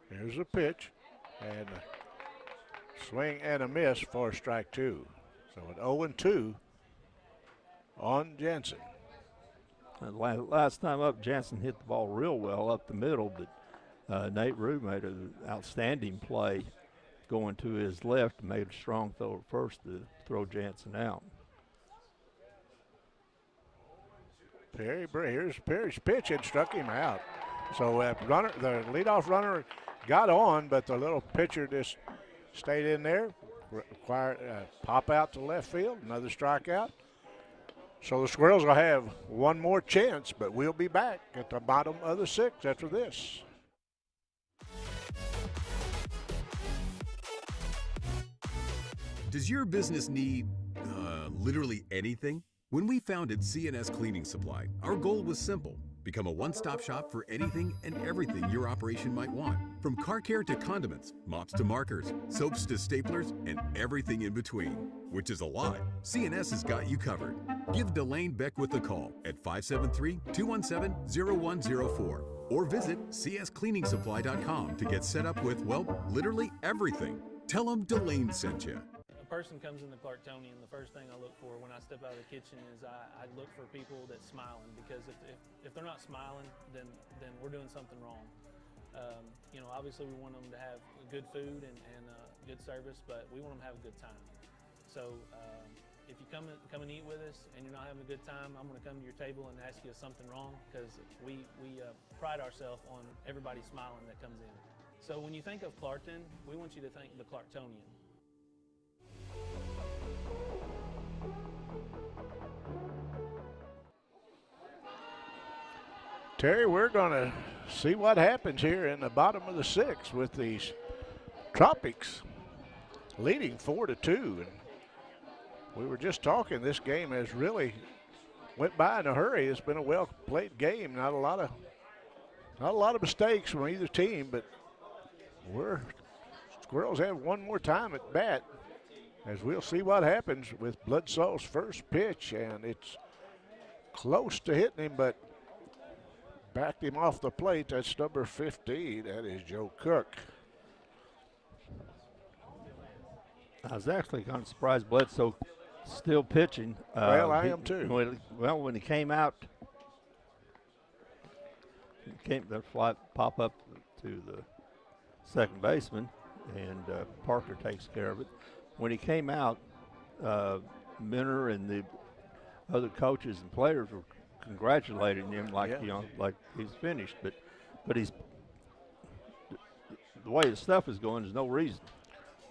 Here's a pitch, and a swing and a miss for strike two. So an 0-2 on Jansen. Last time up, Jansen hit the ball real well up the middle, but Nate Rue made an outstanding play going to his left, made a strong throw at first to throw Jansen out. Here's Perry's pitch and struck him out. So the leadoff runner got on, but the little pitcher just stayed in there. Required pop out to left field, another strikeout. So the Squirrels will have one more chance, but we'll be back at the bottom of the sixth after this. Does your business need literally anything? When we founded CNS Cleaning Supply, our goal was simple. Become a one-stop shop for anything and everything your operation might want. From car care to condiments, mops to markers, soaps to staplers, and everything in between. Which is a lot. CNS has got you covered. Give Delane Beckwith a call at 573-217-0104 or visit cscleaningsupply.com to get set up with, well, literally everything. Tell them Delane sent you. A person comes into Clarktonian, the first thing I look for when I step out of the kitchen is I look for people that's smiling, because if they're not smiling, then we're doing something wrong. You know, obviously we want them to have good food and good service, but we want them to have a good time. So if you come and eat with us and you're not having a good time, I'm going to come to your table and ask you if something wrong, because we pride ourselves on everybody smiling that comes in. So when you think of Clarkton, we want you to think the Clarktonian. Terry, we're going to see what happens here in the bottom of the sixth with these Tropics leading 4-2. And we were just talking, this game has really went by in a hurry. It's been a well-played game. Not a lot of mistakes from either team, but Squirrels have one more time at bat, as we'll see what happens with Bledsoe's first pitch, and it's close to hitting him, but backed him off the plate. That's number 15. That is Joe Cook. I was actually kind of surprised Bledsoe still pitching. Well, I am too. When he came out, the fly pop up to the second baseman, and Parker takes care of it. When he came out, Minner and the other coaches and players were congratulating him like he's finished, but he's the way his stuff is going. There's no reason.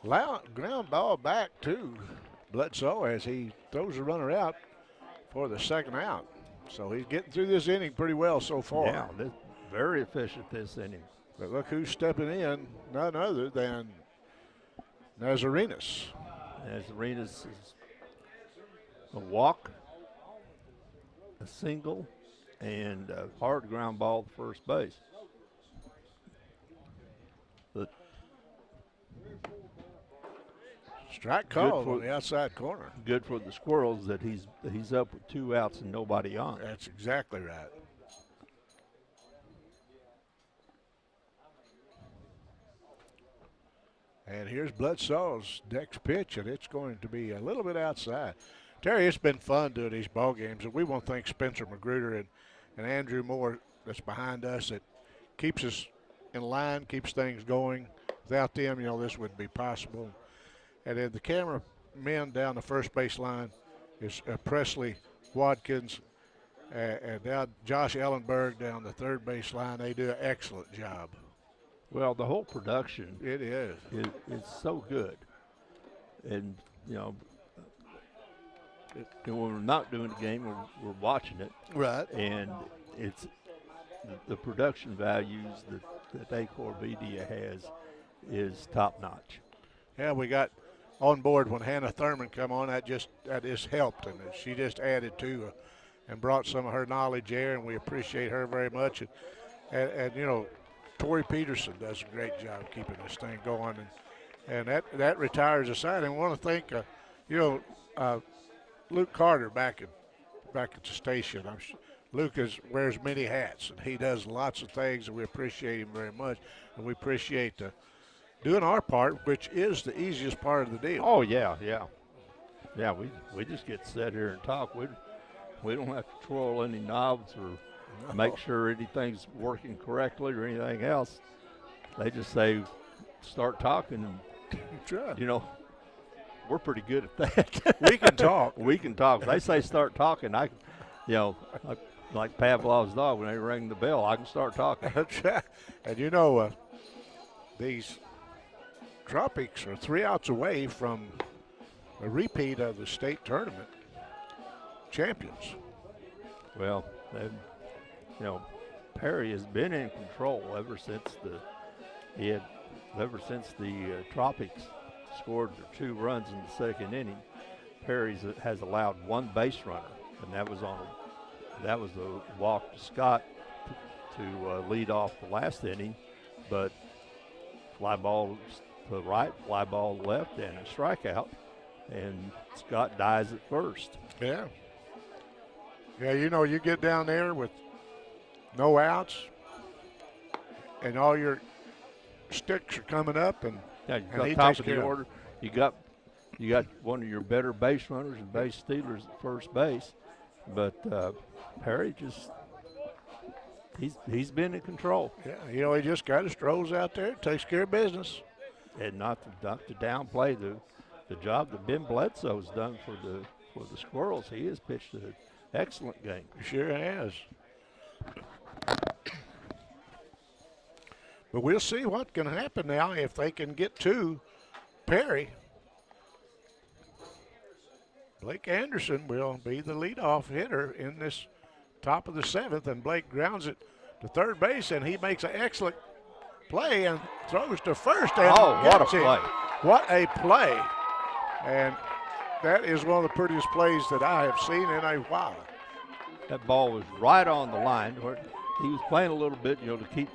Ground ball back to Bledsoe as he throws the runner out for the second out. So he's getting through this inning pretty well so far. Yeah, very efficient this inning. But look who's stepping in, none other than Nazarenas. Nazarenas is a walk, a single, and a hard ground ball to first base. But strike called on the outside corner. Good for the Squirrels that he's up with 2 outs and nobody on. That's exactly right. And here's Bledsoe's next pitch, and it's going to be a little bit outside. Terry, it's been fun doing these ball games, and we want to thank Spencer Magruder and Andrew Moore that's behind us that keeps us in line, keeps things going. Without them, this wouldn't be possible. And then the cameramen down the first base line is Presley Watkins and now Josh Ellenberg down the third base line. They do an excellent job. Well, the whole production. It is. It's so good. And, when we're not doing the game, we're watching it. Right. And it's the production values that Aycorp Media has is top notch. Yeah, we got on board when Hannah Thurman come on. That just helped, and she just added to and brought some of her knowledge there, and we appreciate her very much. And you know, Tori Peterson does a great job keeping this thing going, and that retires aside. And we want to thank Luke Carter back at the station. Luke wears many hats, and he does lots of things, and we appreciate him very much. And we appreciate doing our part, which is the easiest part of the deal. Oh, yeah. Yeah, we just get to sit here and talk. We don't have to twirl any knobs or make sure anything's working correctly or anything else. They just say, start talking, and, you know, we're pretty good at that. We can talk. We can talk. If they say start talking, like Pavlov's dog, when they ring the bell, I can start talking. That's right. And you know, these Tropics are 3 outs away from a repeat of the state tournament champions. Well, Perry has been in control ever since the Tropics scored their 2 runs in the second inning. Perry has allowed 1 base runner, and that was a walk to Scott to lead off the last inning, but fly ball to the right, fly ball to the left, and a strikeout, and Scott dies at first. Yeah. Yeah, you know, you get down there with no outs, and all your sticks are coming up, and yeah, you he got takes top of the care of order. You got one of your better base runners and base stealers at first base, but Perry he's been in control. Yeah, you know, he just kind of strolls out there, takes care of business, and not to downplay the job that Ben Bledsoe's done for the Squirrels. He has pitched an excellent game. Sure has. But we'll see what's going to happen now if they can get to Perry. Blake Anderson will be the leadoff hitter in this top of the 7th, and Blake grounds it to third base, and he makes an excellent play and throws to first. And what a play. What a play. And that is one of the prettiest plays that I have seen in a while. That ball was right on the line. Where he was playing a little bit, to keep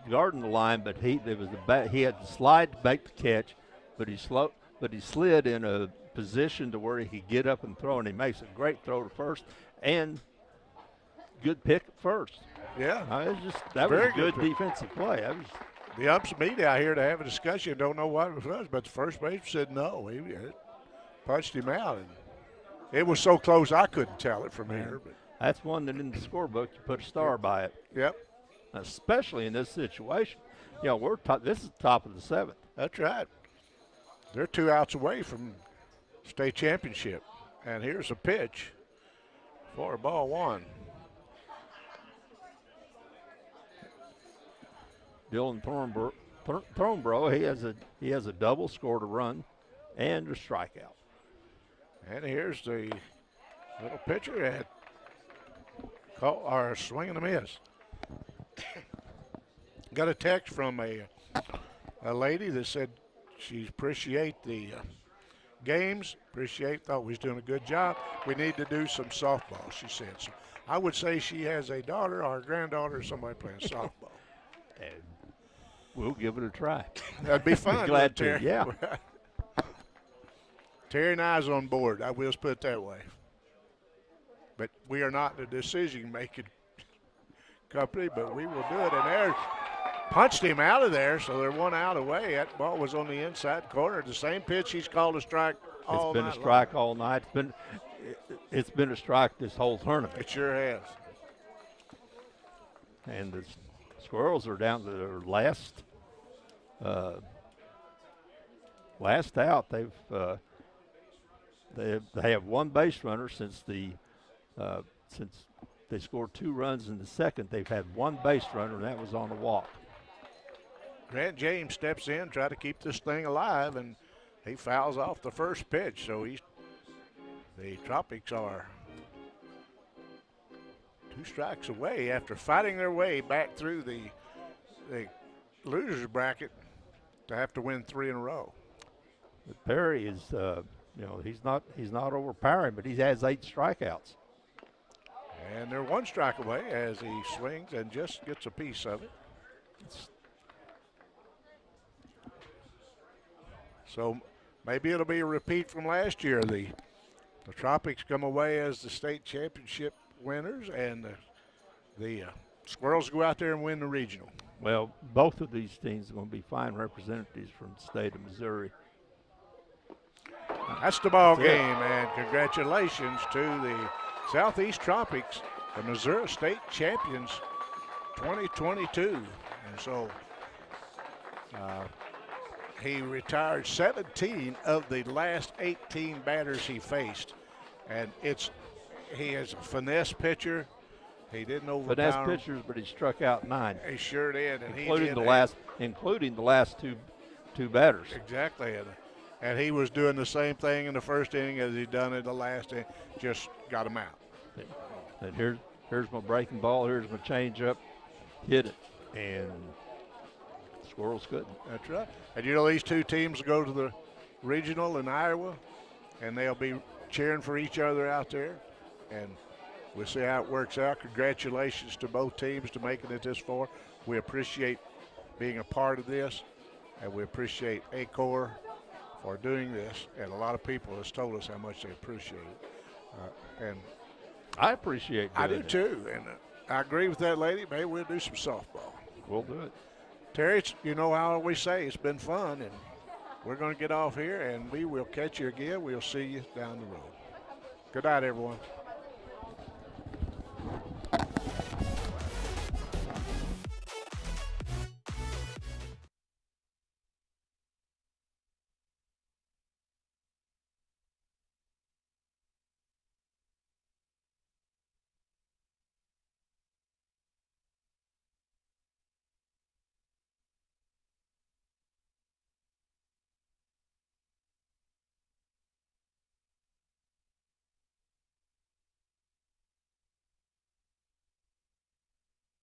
guarding the line, but he had to slide to make the catch, but he slid in a position to where he could get up and throw, and he makes a great throw to first and good pick at first. Yeah. That was a good defensive play. The umps meet out here to have a discussion. Don't know what it was, but the first baseman said no. He punched him out, and it was so close I couldn't tell it from here. But that's one that in the scorebook you put a star by it. Yep. Especially in this situation. This is the top of the 7th. That's right. They're 2 outs away from state championship. And here's a pitch for ball 1. Dylan Thornborough, he has a double, scored a run, and a strikeout. And here's the little pitcher at swing and a miss. Got a text from a lady that said she appreciate the games, thought we was doing a good job. We need to do some softball, she said. So I would say she has a daughter or a granddaughter or somebody playing softball. And we'll give it a try. That'd be fun. Glad to, Terry. yeah. Terry and I is on board. I will put it that way. But we are not the decision-making company, but we will do it. And there, punched him out of there, so they're 1 out away. That ball was on the inside corner. The same pitch he's called a strike all night. It's been a strike all night. It's been a strike this whole tournament. It sure has. And the Squirrels are down to their last out. They have 1 base runner since they scored 2 runs in the second. They've had 1 base runner, and that was on a walk. Grant James steps in, try to keep this thing alive, and he fouls off the first pitch. So the Tropics are 2 strikes away after fighting their way back through the losers bracket to have to win 3 in a row. But Perry is, he's not overpowering, but he has 8 strikeouts. And they're 1 strike away as he swings and just gets a piece of it. So maybe it'll be a repeat from last year. The Tropics come away as the state championship winners, and the Squirrels go out there and win the regional. Well, both of these teams are going to be fine representatives from the state of Missouri. That's the ball game, and congratulations to the Southeast Tropics, the Missouri State Champions 2022. And so he retired 17 of the last 18 batters he faced. And he is a finesse pitcher. He didn't overpower finesse pitchers, but he struck out 9. He sure did, and including the last two batters. Exactly, and he was doing the same thing in the first inning as he done in the last inning. Just got him out. And here's my breaking ball. Here's my changeup. Hit it, and Squirrels couldn't. That's right. And these 2 teams go to the regional in Iowa, and they'll be cheering for each other out there, and we'll see how it works out. Congratulations to both teams to making it this far. We appreciate being a part of this, and we appreciate Aycorp for doing this. And a lot of people has told us how much they appreciate it. And I appreciate it. I do too, and I agree with that lady. Maybe we'll do some softball. We'll do it. Terry, how I always say, it's been fun, and we're going to get off here, and we will catch you again. We'll see you down the road. Good night, everyone.